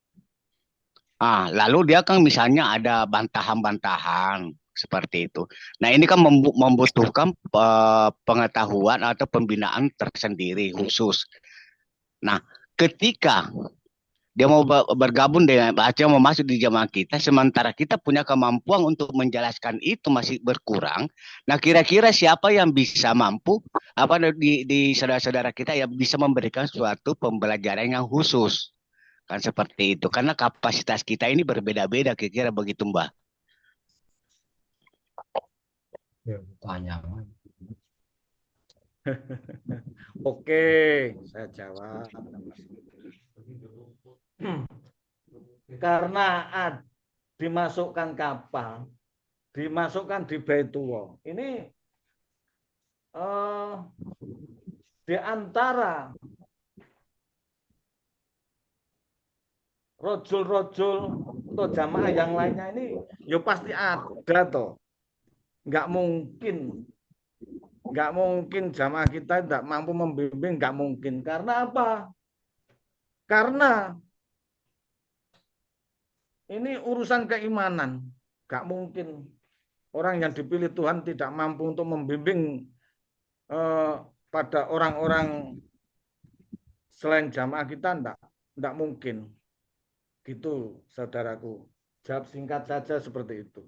lalu dia kan misalnya ada bantahan-bantahan seperti itu. Nah, ini kan membutuhkan pengetahuan atau pembinaan tersendiri khusus. Nah, ketika dia mau bergabung dengan Aceh, mau masuk di jamaah kita, sementara kita punya kemampuan untuk menjelaskan itu masih berkurang. Nah, kira-kira siapa yang bisa mampu di saudara-saudara kita yang bisa memberikan suatu pembelajaran yang khusus? Kan seperti itu. Karena kapasitas kita ini berbeda-beda, kira-kira begitu, Mbak. Tanya. Oke, saya jawab. Karena dimasukkan kapal, dimasukkan di Baitullah. Ini di antara rojul-rojul atau jamaah yang lainnya ini, ya pasti ada toh. Nggak mungkin jamaah kita tidak mampu membimbing, nggak mungkin. Karena apa? Karena ini urusan keimanan. Nggak mungkin orang yang dipilih Tuhan tidak mampu untuk membimbing pada orang-orang selain jamaah kita enggak mungkin. Gitu, saudaraku. Jawab singkat saja seperti itu.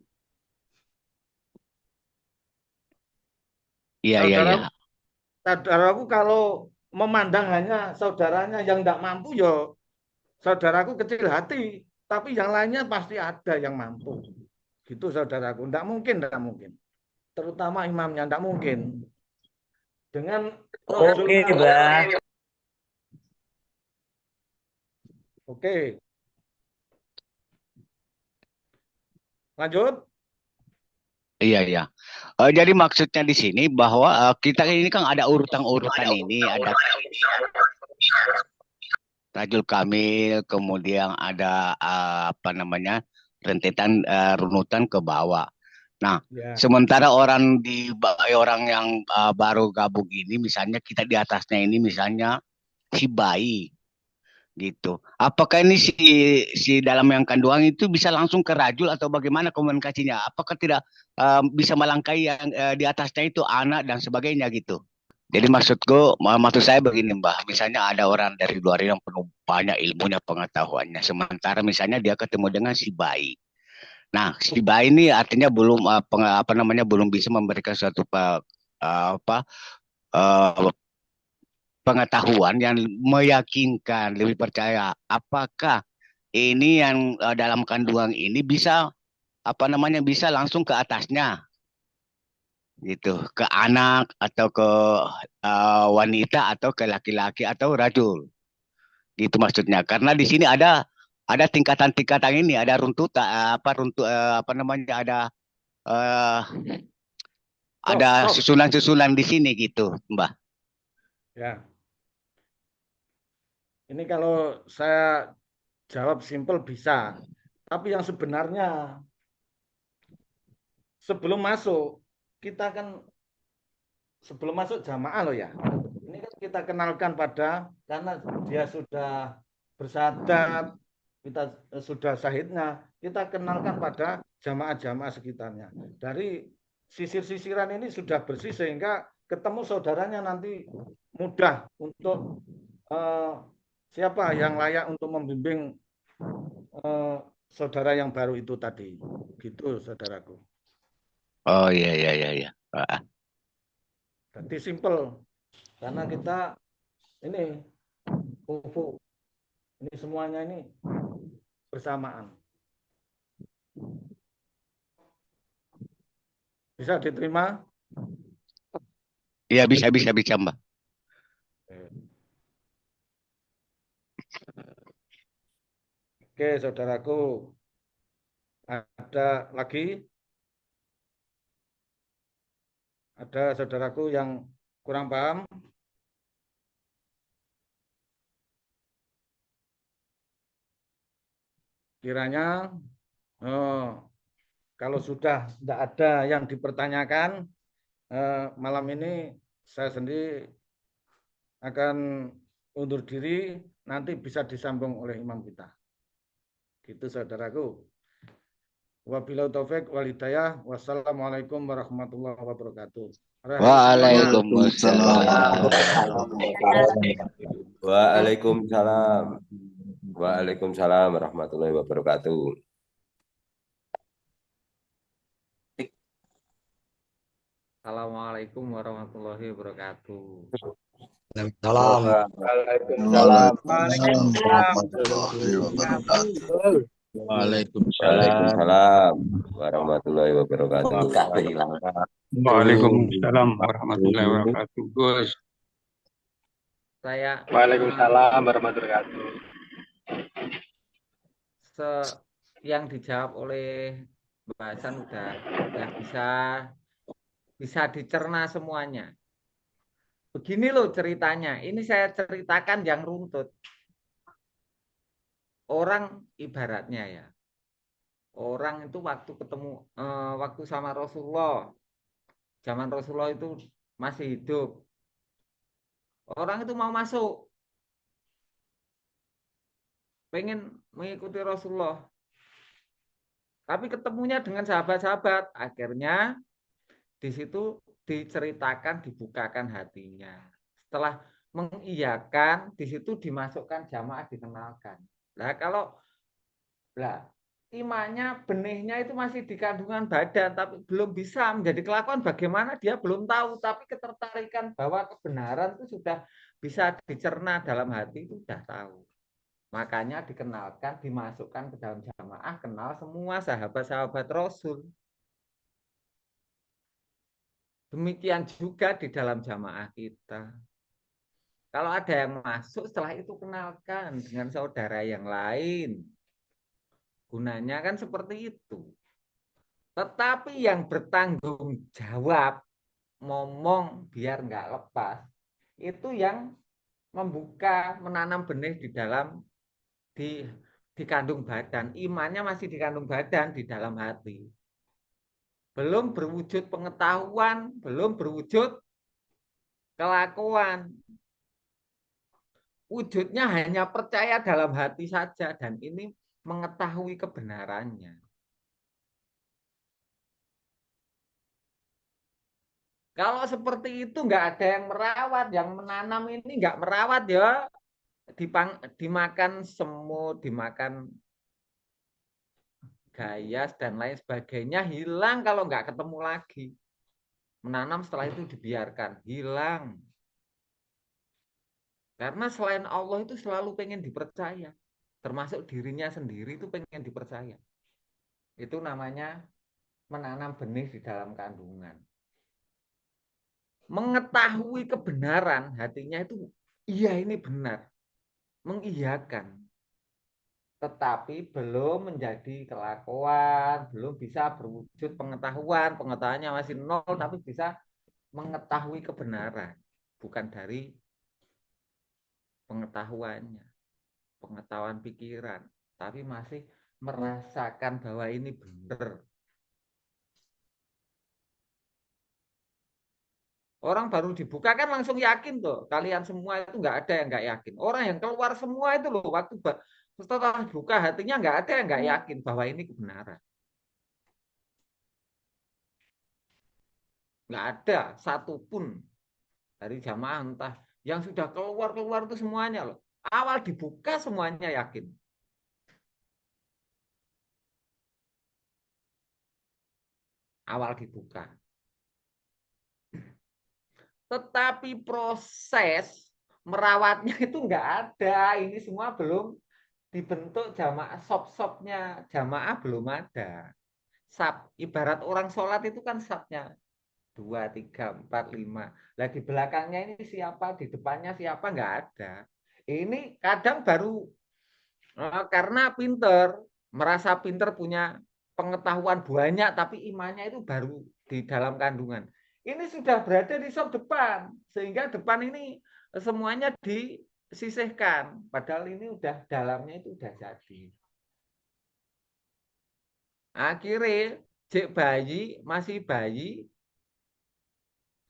Iya, iya, iya. Saudaraku kalau memandang hanya saudaranya yang enggak mampu, ya saudaraku kecil hati. Tapi yang lainnya pasti ada yang mampu. Gitu, saudaraku. Enggak mungkin, enggak mungkin. Terutama imamnya, enggak mungkin. Dengan Oke, Mbak. Oke. Lanjut. Iya, iya. Jadi maksudnya di sini bahwa kita ini kan ada urutan-urutan ini, ada Rajul Kamil, kemudian ada apa namanya rentetan runutan ke bawah. Nah, sementara orang yang baru gabung ini, misalnya kita di atasnya ini, misalnya si bayi, gitu. Apakah ini si dalam yang kandungan itu bisa langsung ke rajul atau bagaimana komunikasinya? Apakah tidak bisa melangkai yang di atasnya itu anak dan sebagainya gitu? Jadi maksud saya begini Mbah, misalnya ada orang dari luar yang penuh banyak ilmunya, pengetahuannya, sementara misalnya dia ketemu dengan si bayi. Nah, si bayi ini artinya belum belum bisa memberikan suatu pengetahuan yang meyakinkan, lebih percaya. Apakah ini yang dalam kandungan ini bisa bisa langsung ke atasnya, gitu, ke anak atau ke wanita atau ke laki-laki atau rajul, gitu maksudnya. Karena di sini ada tingkatan-tingkatan ini, ada ada susunan-susunan di sini gitu, Mbah. Ya. Ini kalau saya jawab simpel bisa, tapi yang sebenarnya sebelum masuk kita kan sebelum masuk jamaah loh ya. Ini kan kita kenalkan karena dia sudah bersyahadat, kita sudah syahidnya, kita kenalkan pada jamaah-jamaah sekitarnya. Dari sisir-sisiran ini sudah bersih sehingga ketemu saudaranya nanti mudah untuk siapa yang layak untuk membimbing saudara yang baru itu tadi. Gitu, saudaraku. Oh iya, iya, iya, iya. Jadi simple. Karena kita ini kufu. Ini semuanya ini bersamaan. Bisa diterima? Iya, bisa, Mbak. Oke, saudaraku. Ada lagi? Ada saudaraku yang kurang paham? Kiranya kalau sudah tidak ada yang dipertanyakan, malam ini saya sendiri akan undur diri, nanti bisa disambung oleh imam kita. Gitu, saudaraku. Wabillahi taufik wal hidayah. Wassalamualaikum warahmatullahi wabarakatuh. Waalaikumsalam. Waalaikumsalam. Waalaikumsalam warahmatullahi wabarakatuh. Assalamualaikum warahmatullahi wabarakatuh. Salam. Waalaikumsalam. Waalaikumsalam warahmatullahi wabarakatuh. Waalaikumsalam warahmatullahi wabarakatuh. Gus. Waalaikumsalam warahmatullahi wabarakatuh. Yang dijawab oleh Mbak Hasan udah bisa dicerna semuanya. Begini loh ceritanya. Ini saya ceritakan yang runtut. Orang ibaratnya ya. Orang itu waktu ketemu waktu sama Rasulullah. Zaman Rasulullah itu masih hidup. Orang itu mau masuk. Pengen mengikuti Rasulullah. Tapi ketemunya dengan sahabat-sahabat. Akhirnya Di situ diceritakan, dibukakan hatinya. Setelah mengiyakan, di situ dimasukkan jamaah, dikenalkan. Nah, kalau imannya, benihnya itu masih di kandungan badan, tapi belum bisa menjadi kelakuan, bagaimana dia belum tahu, tapi ketertarikan bahwa kebenaran itu sudah bisa dicerna dalam hati, itu sudah tahu. Makanya dikenalkan, dimasukkan ke dalam jamaah, kenal semua sahabat-sahabat Rasul. Demikian juga di dalam jamaah kita. Kalau ada yang masuk, setelah itu kenalkan dengan saudara yang lain. Gunanya kan seperti itu. Tetapi yang bertanggung jawab, ngomong biar nggak lepas, itu yang membuka, menanam benih di dalam, di kandung badan. Imannya masih di kandung badan, di dalam hati. Belum berwujud pengetahuan, belum berwujud kelakuan. Wujudnya hanya percaya dalam hati saja, dan ini mengetahui kebenarannya. Kalau seperti itu nggak ada yang merawat, yang menanam ini nggak merawat ya, dimakan semut, dimakan gayas dan lain sebagainya, hilang kalau nggak ketemu lagi. Menanam setelah itu dibiarkan, hilang. Karena selain Allah itu selalu pengen dipercaya. Termasuk dirinya sendiri itu pengen dipercaya. Itu namanya menanam benih di dalam kandungan. Mengetahui kebenaran, hatinya itu, iya ini benar. Mengiyakan. Tetapi belum menjadi kelakuan, belum bisa berwujud pengetahuan. Pengetahuannya masih nol, tapi bisa mengetahui kebenaran. Bukan dari pengetahuannya, pengetahuan pikiran, tapi masih merasakan bahwa ini benar. Orang baru dibuka kan langsung yakin tuh. Kalian semua itu nggak ada yang nggak yakin. Orang yang keluar semua itu loh, waktu setelah buka hatinya nggak ada yang nggak yakin bahwa ini kebenaran. Nggak ada satupun dari jamaah entah yang sudah keluar itu semuanya loh. Awal dibuka semuanya yakin. Awal dibuka. Tetapi proses merawatnya itu nggak ada. Ini semua belum dibentuk jamaah, sop-sopnya jamaah belum ada. Sab, ibarat orang sholat itu kan sabnya 2, 3, 4, 5. Lah di belakangnya ini siapa, di depannya siapa, nggak ada. Ini kadang baru karena pinter, merasa pinter, punya pengetahuan banyak, tapi imannya itu baru di dalam kandungan. Ini sudah berada di sop depan, sehingga depan ini semuanya disisihkan. Padahal ini udah dalamnya itu udah jadi. Akhirnya cek bayi, masih bayi,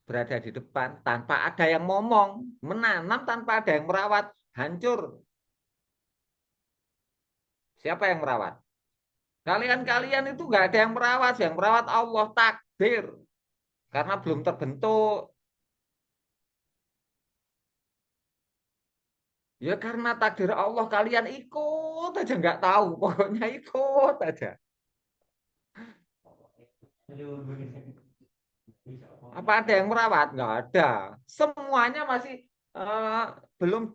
berada di depan tanpa ada yang ngomong, menanam tanpa ada yang merawat, hancur. Siapa yang merawat? Kalian-kalian itu nggak ada yang merawat Allah, takdir. Karena belum terbentuk. Ya karena takdir Allah, kalian ikut aja, nggak tahu, pokoknya ikut aja. Apa ada yang merawat? Nggak ada. Semuanya masih belum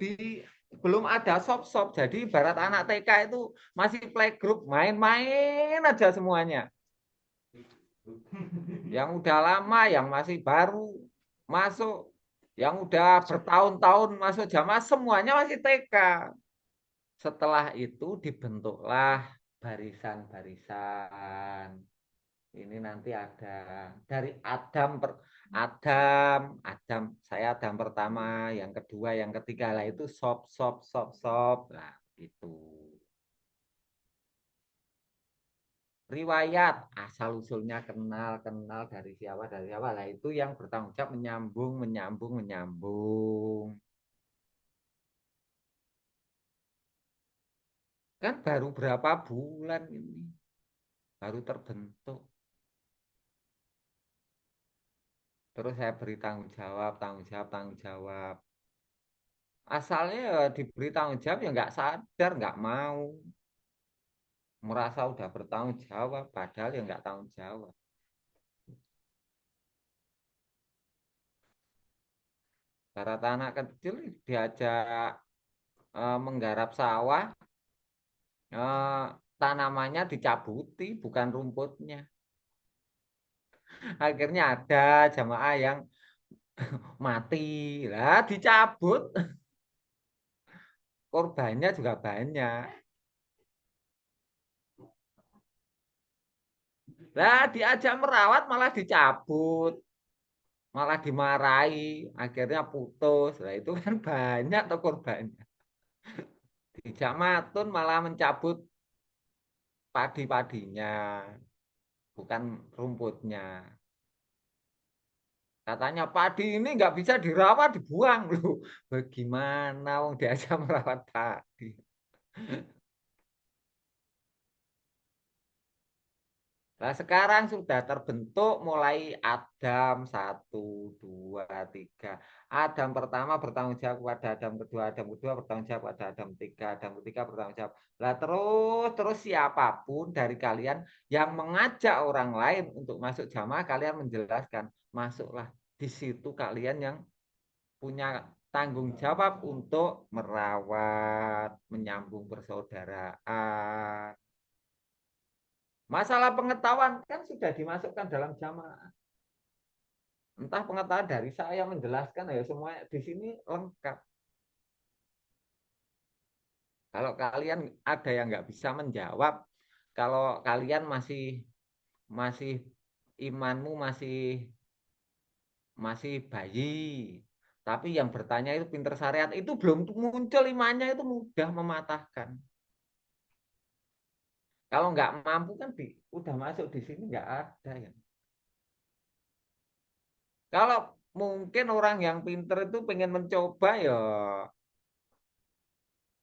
belum ada sop-sop. Jadi ibarat anak TK itu masih playgroup, main-main aja semuanya. Yang udah lama, yang masih baru masuk, yang udah bertahun-tahun masuk jamaah, semuanya masih TK. Setelah itu dibentuklah barisan-barisan. Ini nanti ada dari Adam, saya Adam pertama, yang kedua, yang ketiga, lah itu sop. Nah, itu. Riwayat asal usulnya kenal dari siapa, lah itu yang bertanggung jawab menyambung. Kan baru berapa bulan ini baru terbentuk. Terus saya beri tanggung jawab, tanggung jawab, tanggung jawab. Asalnya ya diberi tanggung jawab ya nggak sadar, nggak mau. Merasa udah bertanggung jawab, padahal ya nggak tanggung jawab. Para anak kecil diajak menggarap sawah, tanamannya dicabuti, bukan rumputnya. Akhirnya ada jamaah yang mati, lah dicabut, korbannya juga banyak. Lah diajak merawat malah dicabut, malah dimarahi, akhirnya putus. Lah itu kan banyak tuh korbannya. Dijak matun malah mencabut padi-padinya, bukan rumputnya. Katanya padi ini nggak bisa dirawat, dibuang loh. Bagaimana wong diajak merawat padi? Nah, sekarang sudah terbentuk mulai Adam 1, 2, 3. Adam pertama bertanggung jawab kepada Adam kedua, Adam kedua bertanggung jawab kepada Adam ketiga, Adam ketiga bertanggung jawab. Lah terus siapapun dari kalian yang mengajak orang lain untuk masuk jamaah, kalian menjelaskan, masuklah. Di situ kalian yang punya tanggung jawab untuk merawat, menyambung persaudaraan. Masalah pengetahuan kan sudah dimasukkan dalam jamaah. Entah pengetahuan dari saya menjelaskan ya semua di sini lengkap. Kalau kalian ada yang nggak bisa menjawab, kalau kalian masih imanmu masih bayi, tapi yang bertanya itu pinter syariat, itu belum muncul imannya, itu mudah mematahkan. Kalau nggak mampu kan udah masuk di sini nggak ada ya. Kalau mungkin orang yang pinter itu pengen mencoba ya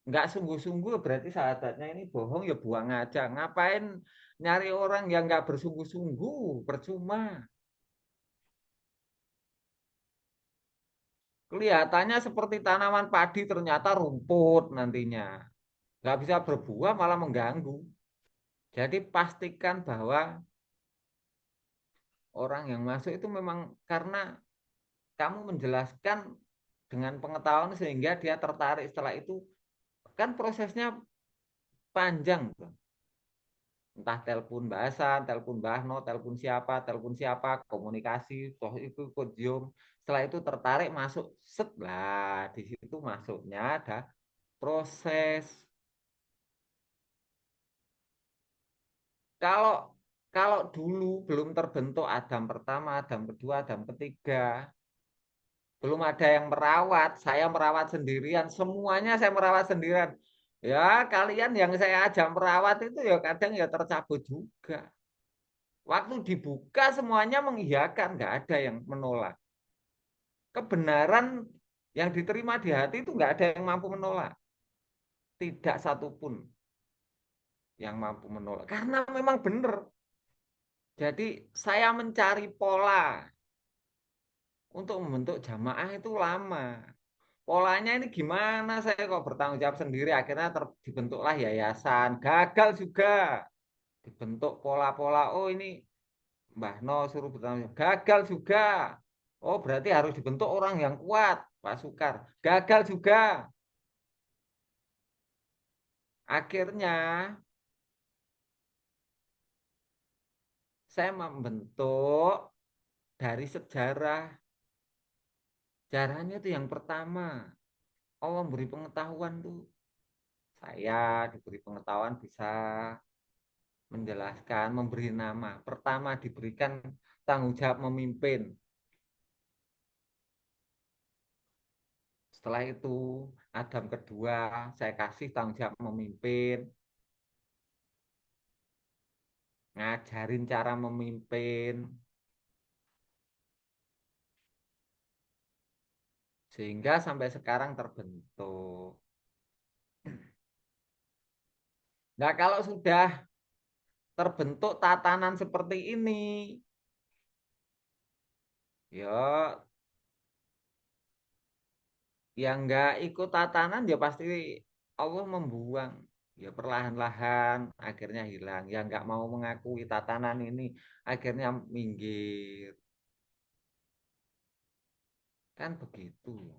nggak sungguh-sungguh, berarti sahabatnya ini bohong, ya buang aja. Ngapain nyari orang yang nggak bersungguh-sungguh, percuma. Kelihatannya seperti tanaman padi, ternyata rumput nantinya. Nggak bisa berbuah, malah mengganggu. Jadi pastikan bahwa orang yang masuk itu memang karena kamu menjelaskan dengan pengetahuan sehingga dia tertarik. Setelah itu kan prosesnya panjang tuh. Entah telepon bahasan, telepon bahno, telepon siapa, komunikasi, toh itu ikut Zoom. Setelah itu tertarik masuk set lah, di situ masuknya ada proses. Kalau kalau dulu belum terbentuk Adam pertama, Adam kedua, Adam ketiga, belum ada yang merawat, saya merawat sendirian, semuanya saya merawat sendirian. Ya, kalian yang saya ajak merawat itu ya kadang ya tercabut juga. Waktu dibuka semuanya mengiyakan, nggak ada yang menolak. Kebenaran yang diterima di hati itu nggak ada yang mampu menolak. Tidak satupun yang mampu menolak. Karena memang benar. Jadi saya mencari pola untuk membentuk jamaah itu lama. Polanya ini gimana, saya kok bertanggung jawab sendiri, akhirnya dibentuklah yayasan. Gagal juga. Dibentuk pola-pola, oh ini Mbah No suruh bertanggung jawab. Gagal juga. Oh berarti harus dibentuk orang yang kuat, Pak Sukar. Gagal juga. Akhirnya saya membentuk dari sejarah. Sejarahnya itu yang pertama. Allah memberi pengetahuan tuh. Saya diberi pengetahuan bisa menjelaskan, memberi nama. Pertama diberikan tanggung jawab memimpin. Setelah itu Adam kedua, saya kasih tanggung jawab memimpin. Ngajarin cara memimpin. Sehingga sampai sekarang terbentuk. Nah kalau sudah terbentuk tatanan seperti ini, Ya, yang nggak ikut tatanan ya pasti Allah membuang. Ya perlahan-lahan akhirnya hilang. Yang nggak mau mengakui tatanan ini akhirnya minggir. Kan begitu.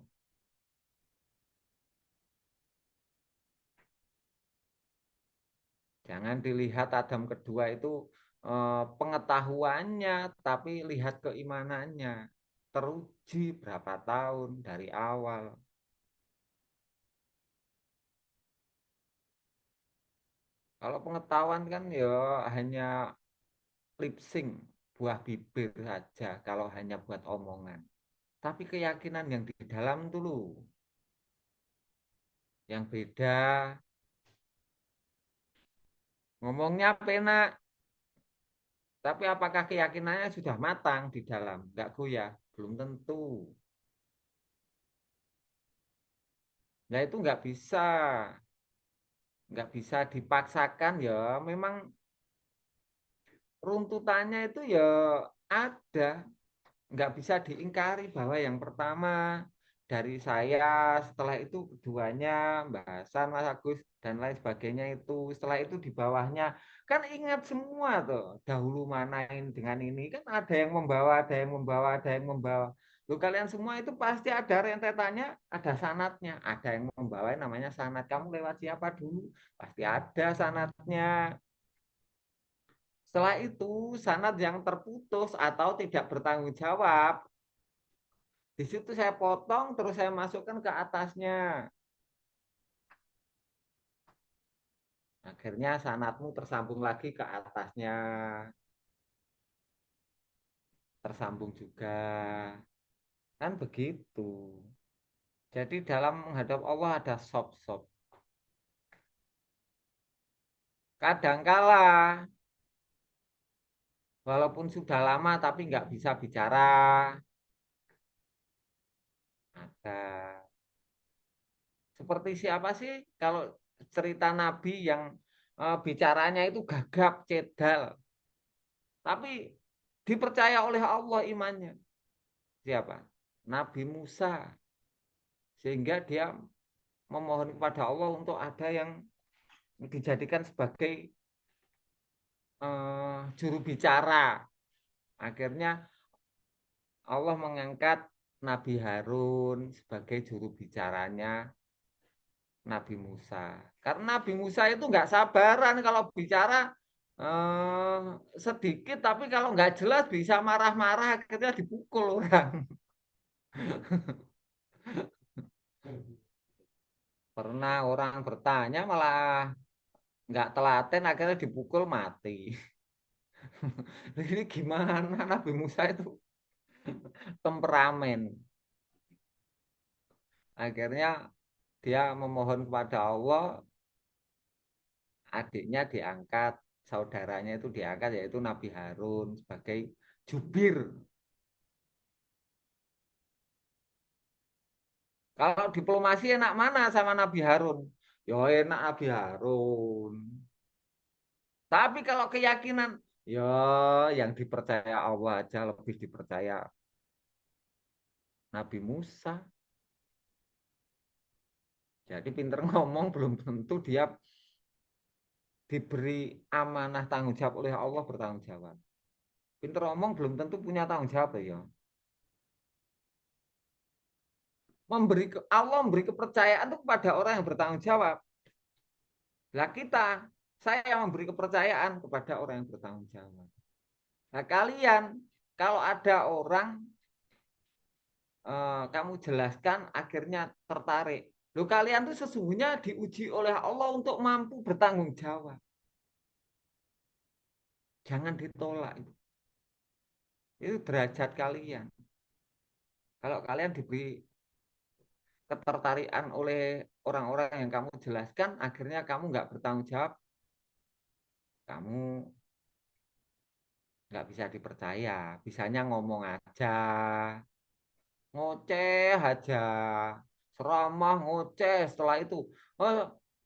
Jangan dilihat Adam kedua itu pengetahuannya, tapi lihat keimanannya. Teruji berapa tahun dari awal. Kalau pengetahuan kan ya hanya lip sync, buah bibir saja kalau hanya buat omongan. Tapi keyakinan yang di dalam dulu, yang beda. Ngomongnya penak, tapi apakah keyakinannya sudah matang di dalam? Enggak goyah, belum tentu. Nah itu nggak bisa dipaksakan ya. Memang runtutannya itu ya ada, nggak bisa diingkari bahwa yang pertama dari saya, setelah itu keduanya Mbak Hasan, Mas Agus dan lain sebagainya itu, setelah itu di bawahnya kan ingat semua tuh dahulu manain dengan ini kan ada yang membawa, ada yang membawa, ada yang membawa. Loh, kalian semua itu pasti ada rentetannya, ada sanatnya, ada yang membawa namanya sanat. Kamu lewat siapa dulu? Pasti ada sanatnya. Setelah itu sanad yang terputus atau tidak bertanggung jawab, di situ saya potong terus saya masukkan ke atasnya. Akhirnya sanadmu tersambung lagi ke atasnya, tersambung juga. Kan begitu. Jadi dalam menghadap Allah ada sop-sop. Kadangkala walaupun sudah lama tapi nggak bisa bicara, ada. Seperti siapa sih kalau cerita Nabi yang bicaranya itu gagap, cedal, tapi dipercaya oleh Allah imannya. Siapa? Nabi Musa. Sehingga dia memohon kepada Allah untuk ada yang dijadikan sebagai juru bicara. Akhirnya Allah mengangkat Nabi Harun sebagai juru bicaranya Nabi Musa. Karena Nabi Musa itu nggak sabaran kalau bicara sedikit, tapi kalau nggak jelas bisa marah-marah, akhirnya dipukul orang. Pernah orang bertanya malah nggak telaten, akhirnya dipukul mati. Ini gimana Nabi Musa itu temperamen. Akhirnya dia memohon kepada Allah, adiknya diangkat, saudaranya itu diangkat, yaitu Nabi Harun sebagai jubir. Kalau diplomasi enak mana sama Nabi Harun? Ya enak Nabi Harun. Tapi kalau keyakinan, ya yang dipercaya Allah aja lebih dipercaya Nabi Musa. Jadi pinter ngomong belum tentu dia diberi amanah tanggung jawab oleh Allah bertanggung jawab. Pinter ngomong belum tentu punya tanggung jawab ya. Allah memberi kepercayaan itu kepada orang yang bertanggung jawab. Nah kita, saya memberi kepercayaan kepada orang yang bertanggung jawab. Nah kalian, kalau ada orang kamu jelaskan akhirnya tertarik. Loh kalian tuh sesungguhnya diuji oleh Allah untuk mampu bertanggung jawab. Jangan ditolak. Itu derajat kalian. Kalau kalian diberi ketertarikan oleh orang-orang yang kamu jelaskan, akhirnya kamu nggak bertanggung jawab, kamu nggak bisa dipercaya. Bisanya ngomong aja, ngoceh aja, ceramah ngoceh. Setelah itu,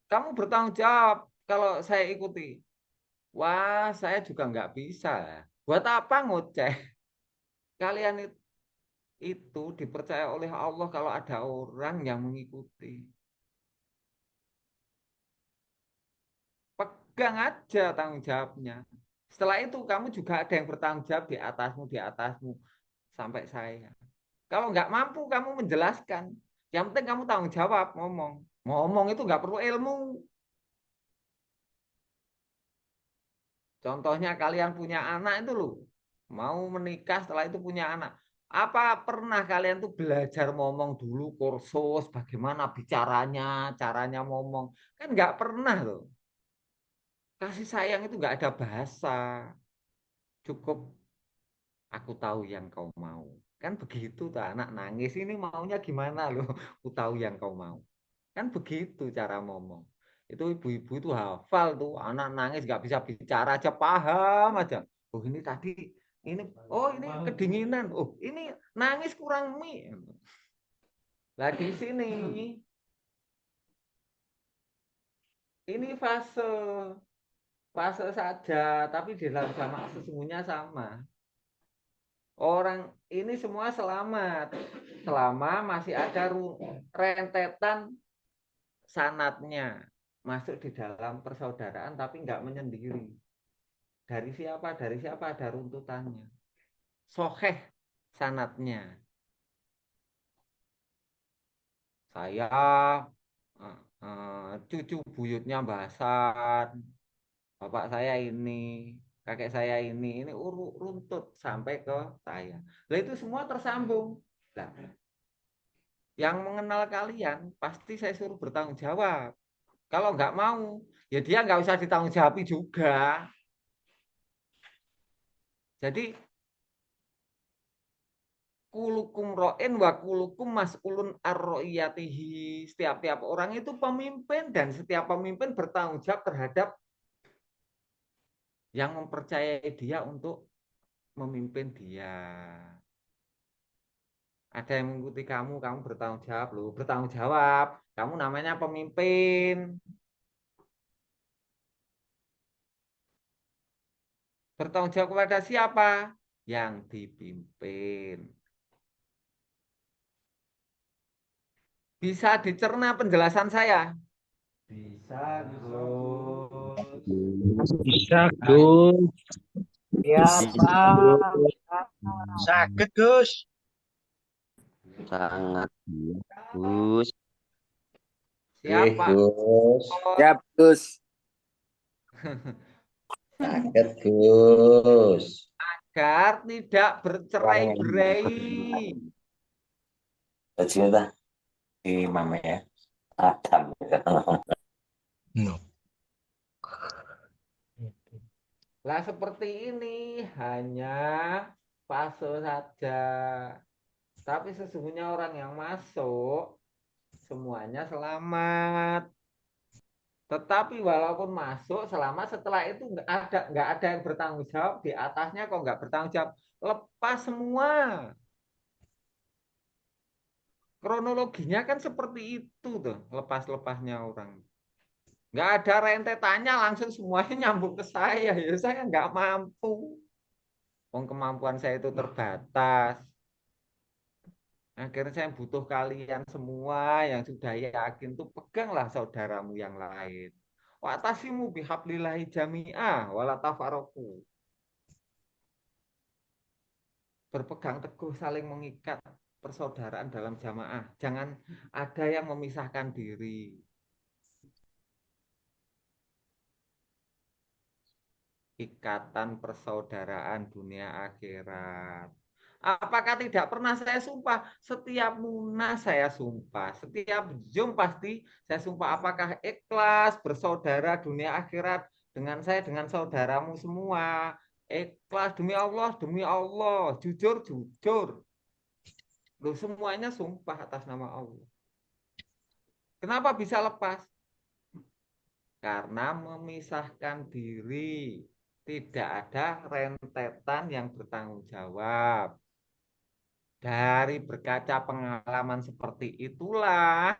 kamu bertanggung jawab kalau saya ikuti. Wah, saya juga nggak bisa. Buat apa ngoceh? Kalian itu itu dipercaya oleh Allah kalau ada orang yang mengikuti. Pegang aja tanggung jawabnya. Setelah itu kamu juga ada yang bertanggung jawab di atasmu sampai saya. Kalau nggak mampu kamu menjelaskan. Yang penting kamu tanggung jawab ngomong. Ngomong itu nggak perlu ilmu. Contohnya kalian punya anak itu loh. Mau menikah setelah itu punya anak. Apa pernah kalian tuh belajar ngomong dulu kursus bagaimana bicaranya, caranya ngomong. Kan nggak pernah loh. Kasih sayang itu nggak ada bahasa. Cukup aku tahu yang kau mau. Kan begitu tuh anak nangis ini maunya gimana loh. Aku tahu yang kau mau. Kan begitu cara ngomong. Itu ibu-ibu itu hafal tuh. Anak nangis nggak bisa bicara aja paham aja. Oh ini tadi ini oh ini kedinginan. Oh ini nangis kurang mie. Lah di sini ini fase saja, tapi di dalam sama sesungguhnya sama. Orang ini semua selamat selama masih ada rentetan sanatnya masuk di dalam persaudaraan tapi nggak menyendiri. Dari siapa? Dari siapa ada runtutannya. Soheh sanatnya. Saya cucu buyutnya Mbah Hasan, bapak saya ini, kakek saya ini runtut sampai ke saya. Nah itu semua tersambung. Nah, yang mengenal kalian pasti saya suruh bertanggung jawab. Kalau nggak mau, ya dia nggak usah ditanggung jawabi juga. Jadi kulukum ro'in wa kulukum mas'ulun ar-ro'iyatihi. Setiap orang itu pemimpin dan setiap pemimpin bertanggung jawab terhadap yang mempercayai dia untuk memimpin dia. Ada yang mengikuti kamu bertanggung jawab loh, bertanggung jawab. Kamu namanya pemimpin. Bertanggung jawab kepada siapa? Yang dipimpin. Bisa dicerna penjelasan saya? Bisa, Gus. Bisa, Gus. Ya, Pak. Sakit, Gus. Sangat Gus. Siapa? Gus. Siap, Gus. Sakit, Gus. Agar tidak bercerai-berai. Cinta Imam ya. Adam. No. Lah seperti ini hanya fase saja. Tapi sesungguhnya orang yang masuk semuanya selamat. Tetapi walaupun masuk selamat setelah itu nggak ada yang bertanggung jawab di atasnya kok nggak bertanggung jawab. Lepas semua. Kronologinya kan seperti itu tuh, lepas-lepasnya orang. Nggak ada rentetannya langsung semuanya nyambung ke saya. Ya saya nggak mampu. Kemampuan saya itu terbatas. Akhirnya saya butuh kalian semua yang sudah yakin tuh peganglah saudaramu yang lain. Wa'tasimu bihablillahi jami'ah wala tafarraqu. Berpegang teguh saling mengikat persaudaraan dalam jamaah. Jangan ada yang memisahkan diri. Ikatan persaudaraan dunia akhirat. Apakah tidak pernah saya sumpah? Setiap munas saya sumpah. Setiap Zoom pasti saya sumpah. Apakah ikhlas bersaudara dunia akhirat dengan saya, dengan saudaramu semua? Ikhlas demi Allah, jujur, jujur. Loh, semuanya sumpah atas nama Allah. Kenapa bisa lepas? Karena memisahkan diri. Tidak ada rentetan yang bertanggung jawab. Dari berkaca pengalaman seperti itulah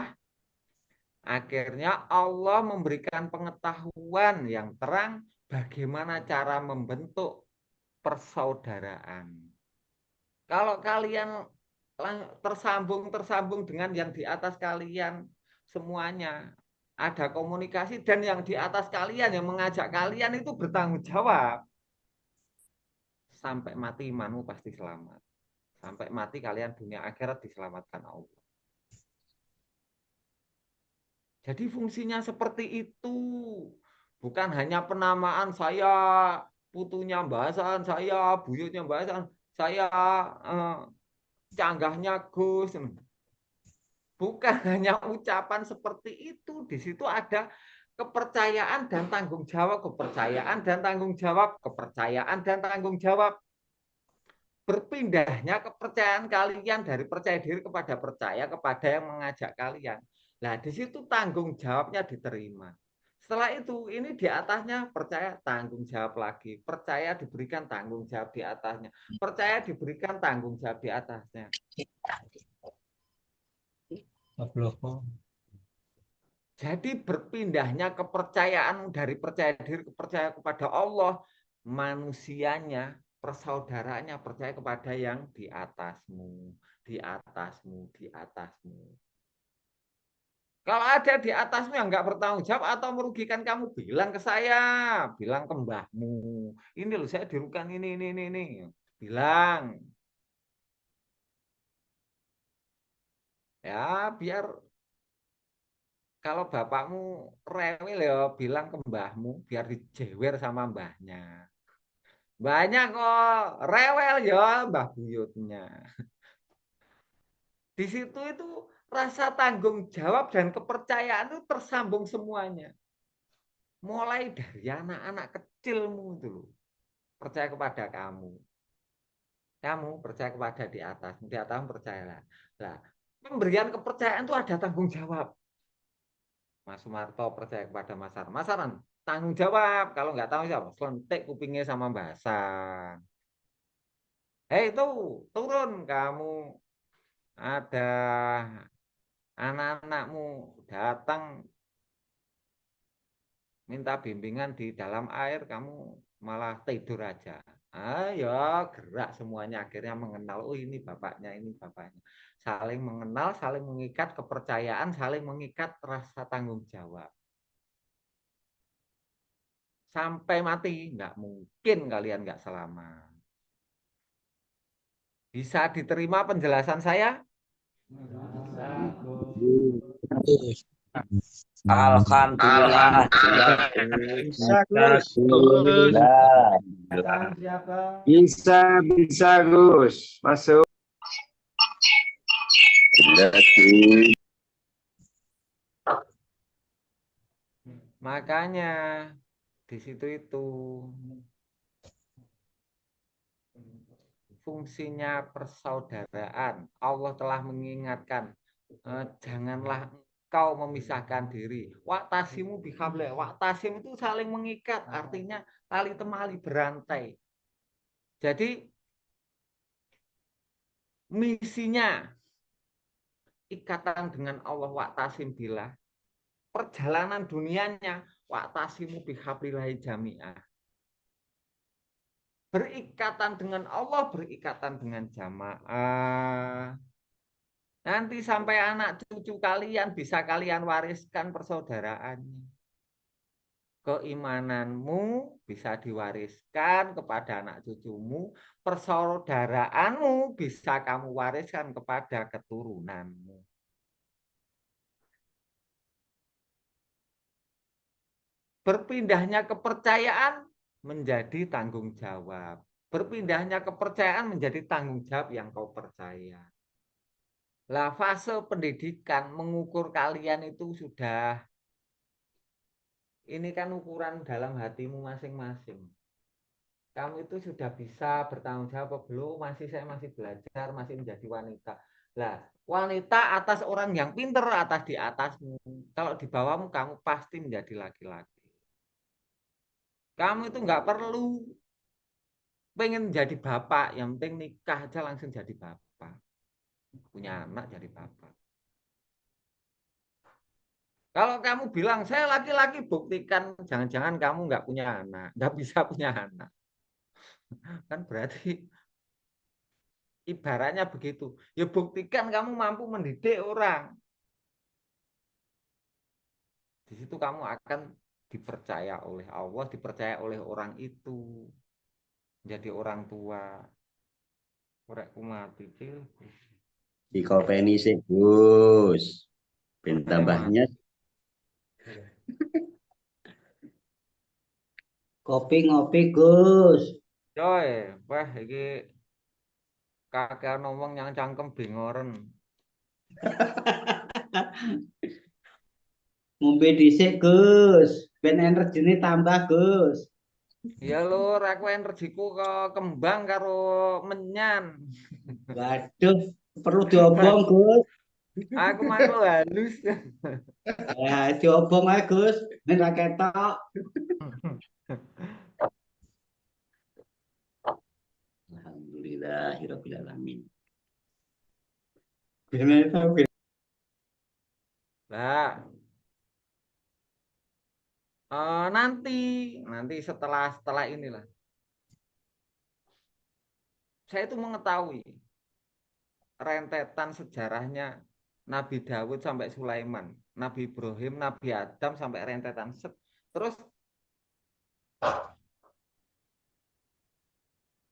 akhirnya Allah memberikan pengetahuan yang terang bagaimana cara membentuk persaudaraan. Kalau kalian tersambung dengan yang di atas kalian semuanya. Ada komunikasi dan yang di atas kalian yang mengajak kalian itu bertanggung jawab. Sampai mati imanmu pasti selamat. Sampai mati kalian dunia akhirat diselamatkan Allah. Jadi fungsinya seperti itu. Bukan hanya penamaan saya, putunya Mbah Hasan, saya buyutnya Mbah Hasan, saya canggahnya Gus. Bukan hanya ucapan seperti itu. Di situ ada kepercayaan dan tanggung jawab, kepercayaan dan tanggung jawab, kepercayaan dan tanggung jawab. Berpindahnya kepercayaan kalian dari percaya diri kepada yang mengajak kalian. Nah, di situ tanggung jawabnya diterima. Setelah itu, ini di atasnya percaya tanggung jawab lagi. Percaya diberikan tanggung jawab di atasnya. Percaya diberikan tanggung jawab di atasnya. Jadi berpindahnya kepercayaan dari percaya diri percaya kepada Allah, manusianya, persaudaraannya percaya kepada yang di atasmu, di atasmu, di atasmu. Kalau ada di atasmu yang nggak bertanggung jawab atau merugikan kamu, bilang ke saya, bilang ke mbahmu. Ini loh saya dirugikan ini. Bilang. Ya, biar kalau bapakmu rewel ya bilang ke mbahmu biar dijewer sama mbahnya. Banyak kok rewel ya mbah buyutnya. Di situ itu rasa tanggung jawab dan kepercayaan itu tersambung semuanya. Mulai dari anak-anak kecilmu dulu percaya kepada kamu. Kamu percaya kepada di atasmu percayalah. Nah, pemberian kepercayaan itu ada tanggung jawab. Mas Sumarto percaya kepada Mas Saran. Mas Saran, tanggung jawab. Kalau nggak tanggung jawab, selentik kupingnya sama Mbak Hasan. Hei itu, turun kamu. Ada anak-anakmu datang minta bimbingan di dalam air, kamu malah tidur aja. Ayo gerak semuanya akhirnya mengenal. Oh ini bapaknya, ini bapaknya. Saling mengenal, saling mengikat kepercayaan, saling mengikat rasa tanggung jawab. Sampai mati, nggak mungkin kalian nggak selamat. Bisa diterima penjelasan saya? Alhamdulillah. Bisa Gus. Masuk. Makanya di situ itu fungsinya persaudaraan. Allah telah mengingatkan, janganlah engkau memisahkan diri. Waktasimu bihablillah. Waktasim itu saling mengikat, artinya tali temali berantai. Jadi misinya ikatan dengan Allah waktasim billah. Perjalanan dunianya waktasimu bihablillah jami'ah. Berikatan dengan Allah, berikatan dengan jamaah. Nanti sampai anak cucu kalian bisa kalian wariskan persaudaraannya. Keimananmu bisa diwariskan kepada anak cucumu, persaudaraanmu bisa kamu wariskan kepada keturunanmu. Berpindahnya kepercayaan menjadi tanggung jawab. Berpindahnya kepercayaan menjadi tanggung jawab yang kau percaya. Lah fase pendidikan mengukur kalian itu sudah, ini kan ukuran dalam hatimu masing-masing. Kamu itu sudah bisa bertanggung jawab belum? Saya masih belajar, masih menjadi wanita. Lah, wanita atas orang yang pinter, atas di atasmu. Kalau di bawahmu kamu pasti menjadi laki-laki. Kamu itu nggak perlu pengen jadi bapak, yang penting nikah aja langsung jadi bapak. Punya anak jadi bapak. Kalau kamu bilang saya laki-laki, buktikan jangan-jangan kamu nggak punya anak, nggak bisa punya anak. Kan berarti Ibaratnya begitu. Ya buktikan kamu mampu mendidik orang. Di situ kamu akan dipercaya oleh Allah, dipercaya oleh orang itu. Jadi orang tua. Korek mati cil. Di kopeni sih, Gus. Ben Korek tambahnya kopi ngopi, Gus. Coy, wah iki kakek ngomong yang cangkem bingoren. Ngombe dhisik, Gus. Ben energine tambah, Gus. Ya lur, aku energiku kok kembang karo menyan. Waduh, perlu diobong, Gus. Aku mantul halus. Ya, diobong ae, Gus. Nek ra ketok. Alhamdulillahirabbil alamin. Nah, nanti setelah inilah. Saya itu mengetahui rentetan sejarahnya Nabi Dawud sampai Sulaiman, Nabi Ibrahim, Nabi Adam sampai rentetan. Terus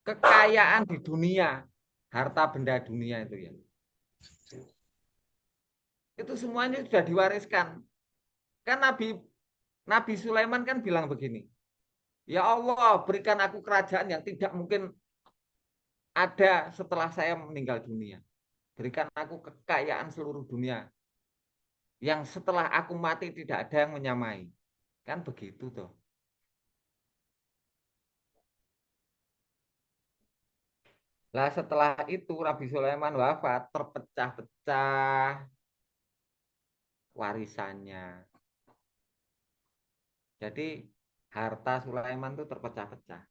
kekayaan di dunia, harta benda dunia itu ya. Itu semuanya sudah diwariskan. Kan Nabi Sulaiman kan bilang begini, ya Allah berikan aku kerajaan yang tidak mungkin ada setelah saya meninggal dunia. Berikan aku kekayaan seluruh dunia yang setelah aku mati tidak ada yang menyamai. Kan begitu toh. Lah setelah itu Nabi Sulaiman wafat, terpecah-pecah warisannya. Jadi harta Sulaiman itu terpecah-pecah.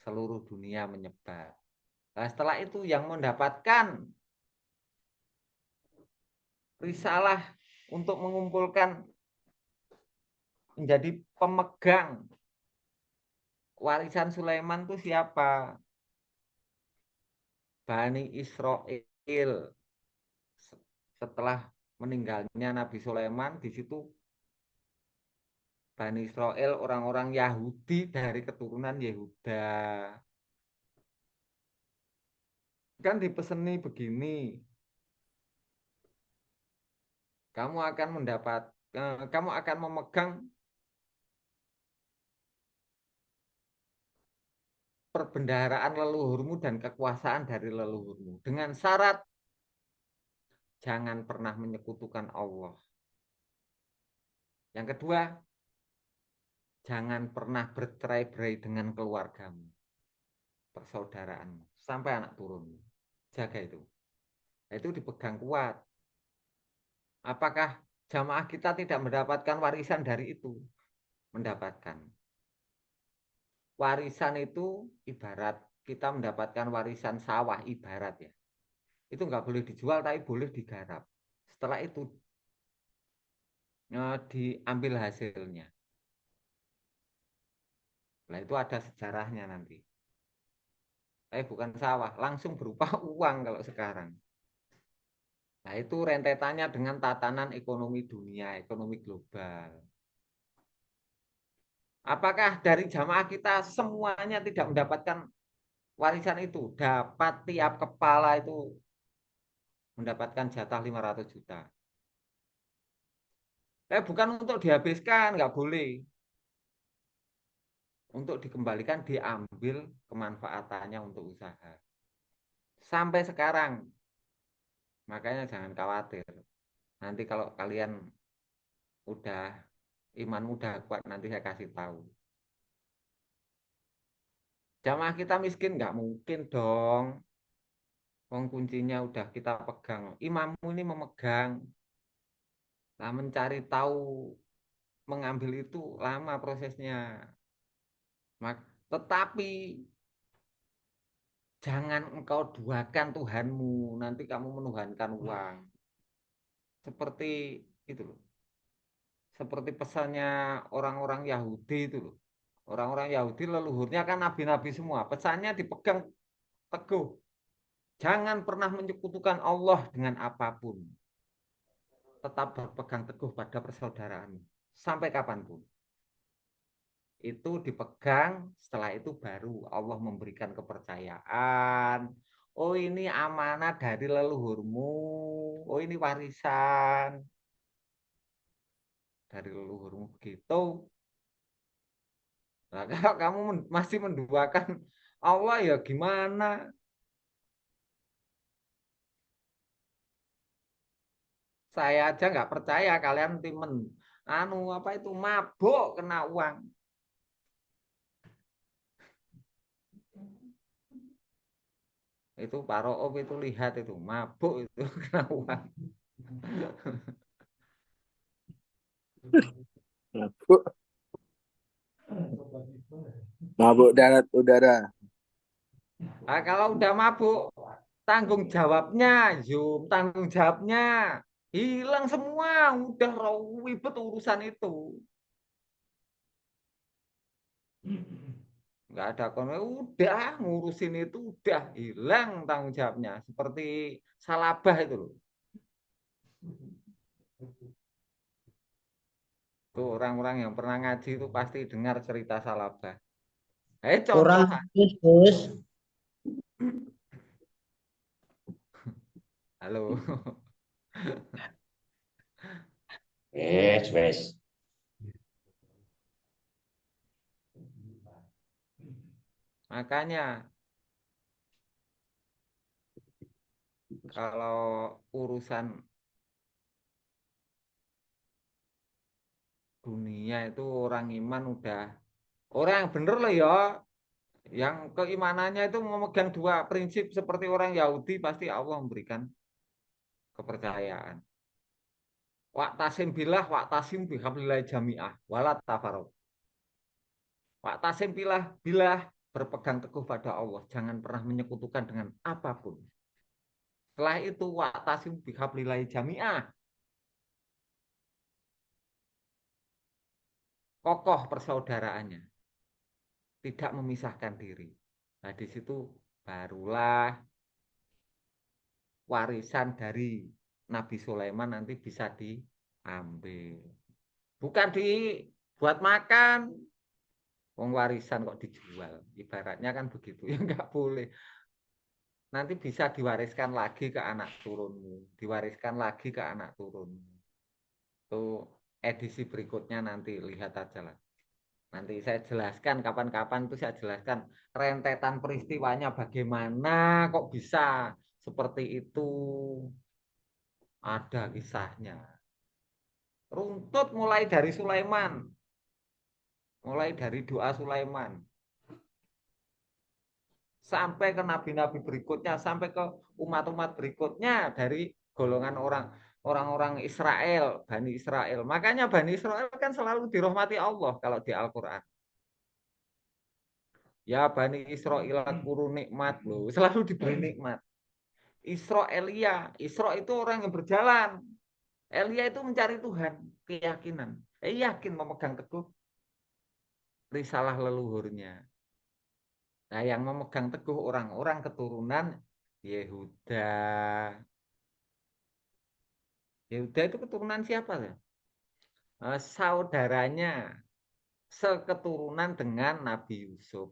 Seluruh dunia menyebar. Nah, setelah itu yang mendapatkan risalah untuk mengumpulkan menjadi pemegang warisan Sulaiman itu siapa? Bani Israel. Setelah meninggalnya Nabi Sulaiman, di situ Bani Israel orang-orang Yahudi dari keturunan Yehuda. Kan dipeseni begini, kamu akan memegang perbendaharaan leluhurmu dan kekuasaan dari leluhurmu dengan syarat jangan pernah menyekutukan Allah. Yang kedua, jangan pernah bercerai-berai dengan keluargamu, persaudaraanmu, sampai anak turunmu. Jaga itu. Nah, itu dipegang kuat. Apakah jamaah kita tidak mendapatkan warisan dari itu? Mendapatkan. Warisan itu ibarat kita mendapatkan warisan sawah ibarat ya. Itu nggak boleh dijual tapi boleh digarap. Setelah itu diambil hasilnya. Nah itu ada sejarahnya nanti. Bukan sawah, langsung berupa uang kalau sekarang. Nah itu rentetannya dengan tatanan ekonomi dunia, ekonomi global. Apakah dari jamaah kita semuanya tidak mendapatkan warisan itu? Dapat tiap kepala itu mendapatkan jatah 500 juta. Bukan untuk dihabiskan, nggak boleh. Untuk dikembalikan, diambil kemanfaatannya untuk usaha. Sampai sekarang. Makanya jangan khawatir. Nanti kalau kalian udah imanmu udah kuat, nanti saya kasih tahu. Jamaah kita miskin nggak mungkin dong. Wong kuncinya udah kita pegang. Imammu ini memegang. Nah, mencari tahu mengambil itu lama prosesnya. Tetapi jangan engkau duakan Tuhanmu, nanti kamu menuhankan uang. Seperti itu loh. Seperti pesannya orang-orang Yahudi itu loh. Orang-orang Yahudi leluhurnya kan nabi-nabi semua. Pesannya dipegang teguh. Jangan pernah menyekutukan Allah dengan apapun. Tetap berpegang teguh pada persaudaraan sampai kapanpun. Itu dipegang, setelah itu baru Allah memberikan kepercayaan. Oh, ini amanah dari leluhurmu. Oh, ini warisan dari leluhurmu gitu. Nah, kalau kamu masih menduakan Allah ya gimana? Saya aja nggak percaya kalian timen apa itu mabuk kena uang. Itu Pak Roop itu lihat itu mabuk itu kena uang. Mabuk. Mabuk darat udara. Nah, kalau udah mabuk, tanggung jawabnya, tanggung jawabnya hilang semua, udah ribet urusan itu. Nggak ada udah ngurusin itu udah hilang tanggung jawabnya, seperti salabah itu loh. Tuh orang-orang yang pernah ngaji itu pasti dengar cerita salabah. Contoh. Orang Gus. Halo. Wes. Makanya kalau urusan dunia itu orang iman udah orang yang bener lah ya. Yang keimanannya itu memegang dua prinsip seperti orang Yahudi, pasti Allah memberikan kepercayaan. Wa'tasim billah, wa'tasim bihablillah jami'ah, walat tafarok. Wa'tasim billah, berpegang teguh pada Allah, jangan pernah menyekutukan dengan apapun. Setelah itu wa'tasim bihablillah jami'ah. Kokoh persaudaraannya. Tidak memisahkan diri. Nah, di situ barulah warisan dari Nabi Sulaiman nanti bisa diambil. Bukan dibuat makan. Wong warisan kok dijual. Ibaratnya kan begitu. Ya nggak boleh. Nanti bisa diwariskan lagi ke anak turunmu. Diwariskan lagi ke anak turunmu. Tuh edisi berikutnya nanti lihat aja lah. Nanti saya jelaskan kapan-kapan itu saya jelaskan rentetan peristiwanya bagaimana kok bisa seperti itu. Ada kisahnya. Runtut mulai dari Sulaiman. Mulai dari doa Sulaiman. Sampai ke nabi-nabi berikutnya, sampai ke umat-umat berikutnya dari golongan orang-orang Israel, Bani Israel. Makanya Bani Israel kan selalu dirahmati Allah kalau di Al-Quran. Ya Bani Israel kuru nikmat loh, selalu diberi nikmat. Israelia, Isra itu orang yang berjalan. Elia itu mencari Tuhan, keyakinan. Yakin memegang teguh risalah leluhurnya. Nah, yang memegang teguh orang-orang keturunan Yehuda. Yehuda itu keturunan siapa ya? Saudaranya seketurunan dengan Nabi Yusuf.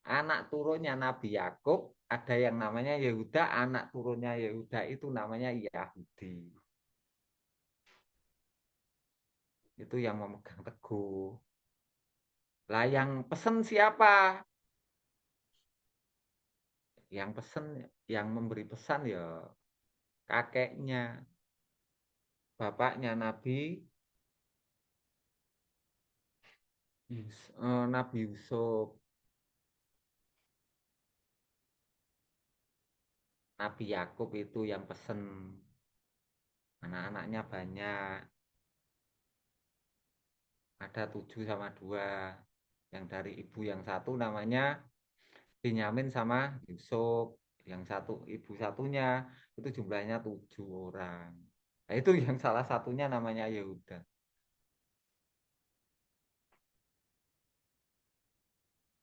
Anak turunnya Nabi Yakub, ada yang namanya Yehuda, anak turunnya Yehuda itu namanya Yahudi. Itu yang memegang teguh. Lah yang pesen siapa? Yang pesen, yang memberi pesan ya kakeknya, bapaknya Nabi Yusuf. Nabi Yakub itu yang pesen. Anak-anaknya banyak. Ada 7 sama 2. Yang dari ibu yang satu namanya Binyamin sama Yusuf. Yang satu, ibu satunya itu jumlahnya 7 orang. Nah, itu yang salah satunya namanya Yehuda.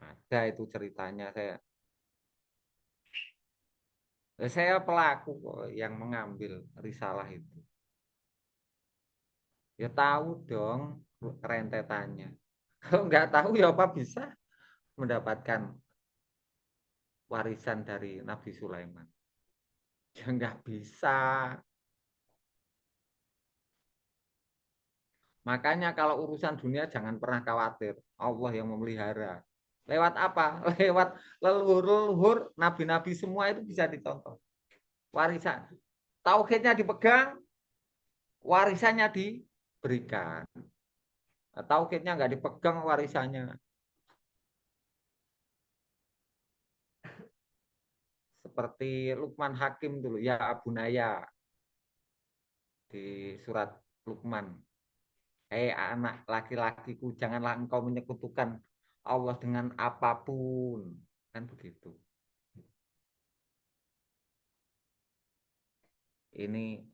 Ada itu ceritanya, saya Saya pelaku kok yang mengambil risalah itu. Ya tahu dong rentetannya. Kalau nggak tahu ya apa bisa mendapatkan warisan dari Nabi Sulaiman. Ya nggak bisa. Makanya kalau urusan dunia jangan pernah khawatir. Allah yang memelihara. Lewat apa? Lewat leluhur-leluhur nabi-nabi semua itu bisa ditonton. Warisan. Tauhidnya dipegang, warisannya diberikan. Tauhidnya nggak dipegang, warisannya. Seperti Luqman Hakim dulu. Ya Abunaya. Di surat Luqman. Anak laki-lakiku, janganlah engkau menyekutukan Allah dengan apapun. Kan begitu. Ini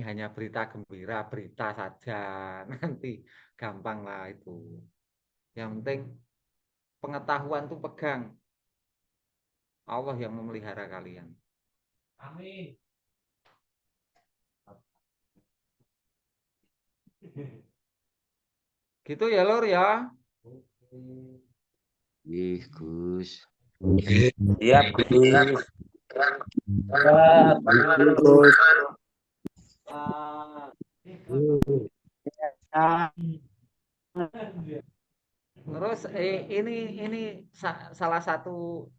hanya berita gembira, berita saja. Nanti gampang lah itu. Yang penting pengetahuan tuh pegang. Allah yang memelihara kalian. Amin. Gitu ya Lur ya. Ih, Gus. Siap, Gus. Terus ini salah satu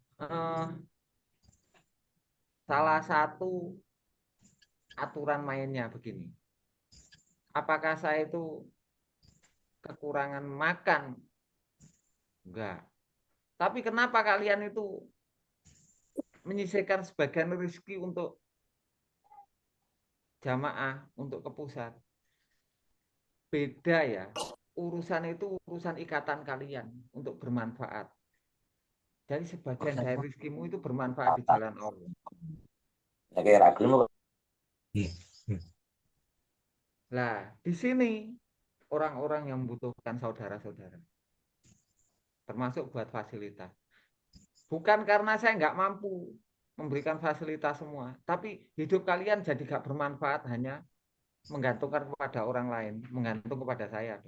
aturan mainnya begini. Apakah saya itu kekurangan makan? Enggak. Tapi kenapa kalian itu menyisihkan sebagian rezeki untuk jamaah, untuk ke pusat? Beda ya. Urusan itu urusan ikatan kalian untuk bermanfaat. Jadi sebagian dari rezekimu itu bermanfaat di jalan Allah. Nah, di sini orang-orang yang membutuhkan saudara-saudara. Termasuk buat fasilitas. Bukan karena saya nggak mampu memberikan fasilitas semua. Tapi hidup kalian jadi nggak bermanfaat hanya menggantungkan kepada orang lain. Menggantung kepada saya.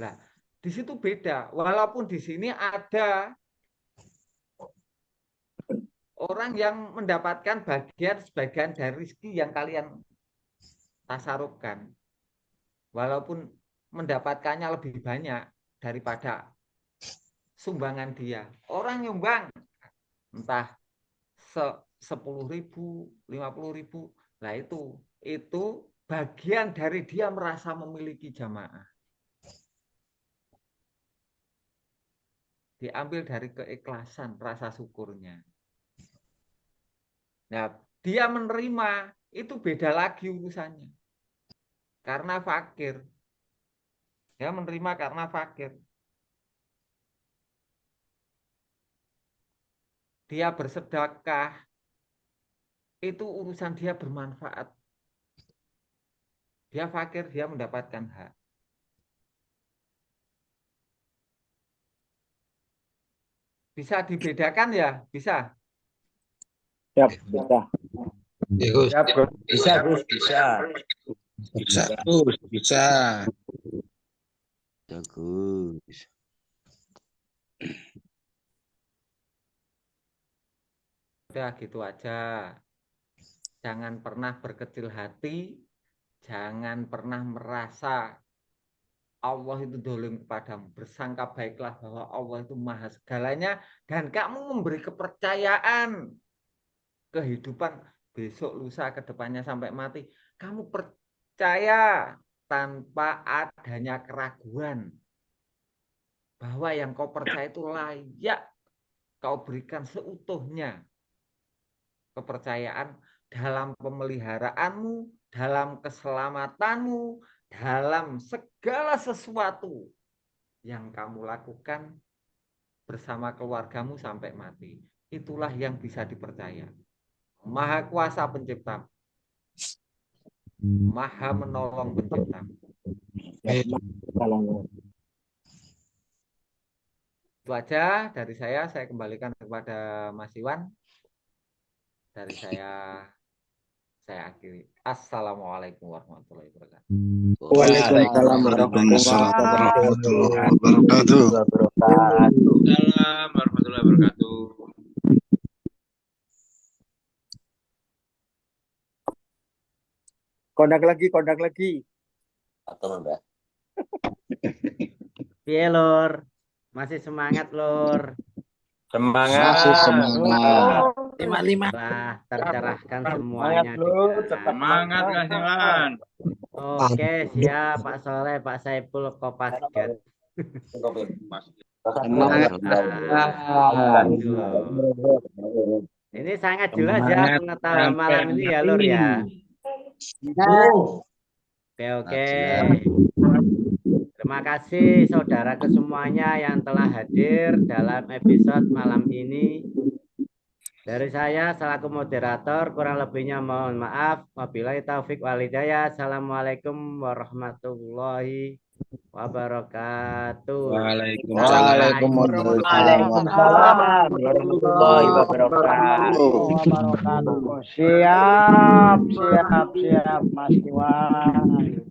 Nah, di situ beda. Walaupun di sini ada orang yang mendapatkan sebagian dari rezeki yang kalian tasarufkan. Walaupun mendapatkannya lebih banyak daripada sumbangan dia. Orang nyumbang entah 10.000, 50.000. Nah itu bagian dari dia merasa memiliki jamaah. Diambil dari keikhlasan, rasa syukurnya. Nah, dia menerima, itu beda lagi urusannya. Karena fakir. Dia menerima karena fakir. Dia bersedekah, itu urusan dia bermanfaat. Dia fakir, dia mendapatkan hak. Bisa dibedakan ya? Bisa? Siap, bisa. Bisa, Gus, bisa. Bisa, Gus, bisa. Bagus. Udah gitu aja. Jangan pernah berkecil hati. Jangan pernah merasa Allah itu dolim kepadamu. Bersangka baiklah bahwa Allah itu maha segalanya. Dan kamu memberi kepercayaan. Kehidupan besok, lusa, ke depannya sampai mati. Kamu percaya tanpa adanya keraguan. Bahwa yang kau percaya itu layak kau berikan seutuhnya. Kepercayaan dalam pemeliharaanmu, dalam keselamatanmu, dalam segala sesuatu yang kamu lakukan bersama keluargamu sampai mati. Itulah yang bisa dipercaya. Maha kuasa pencipta. Maha menolong pencipta. Itu aja dari saya kembalikan kepada Mas Iwan. dari saya akhiri. Assalamualaikum warahmatullahi wabarakatuh. Waalaikumsalam warahmatullahi wabarakatuh. Waalaikumsalam warahmatullahi wabarakatuh. Kondak lagi. Piye, Lur? Masih semangat, Lur? Masih semangat. 55. Wah, tercerahkan semuanya. Semangat Kak Siman. Oke, siap Pak Soleh, Pak Saiful, Kopasgat. Ini sangat jelas ya pengetahuan malam ini ya, Lur ya. Oke. Terima kasih saudara kesemuanya yang telah hadir dalam episode malam ini. Dari saya selaku moderator, kurang lebihnya mohon maaf. Wabillahi taufik walhidayah. Assalamualaikum warahmatullahi wabarakatuh. Waalaikumsalam warahmatullahi wabarakatuh. Siap, Mas Iwan.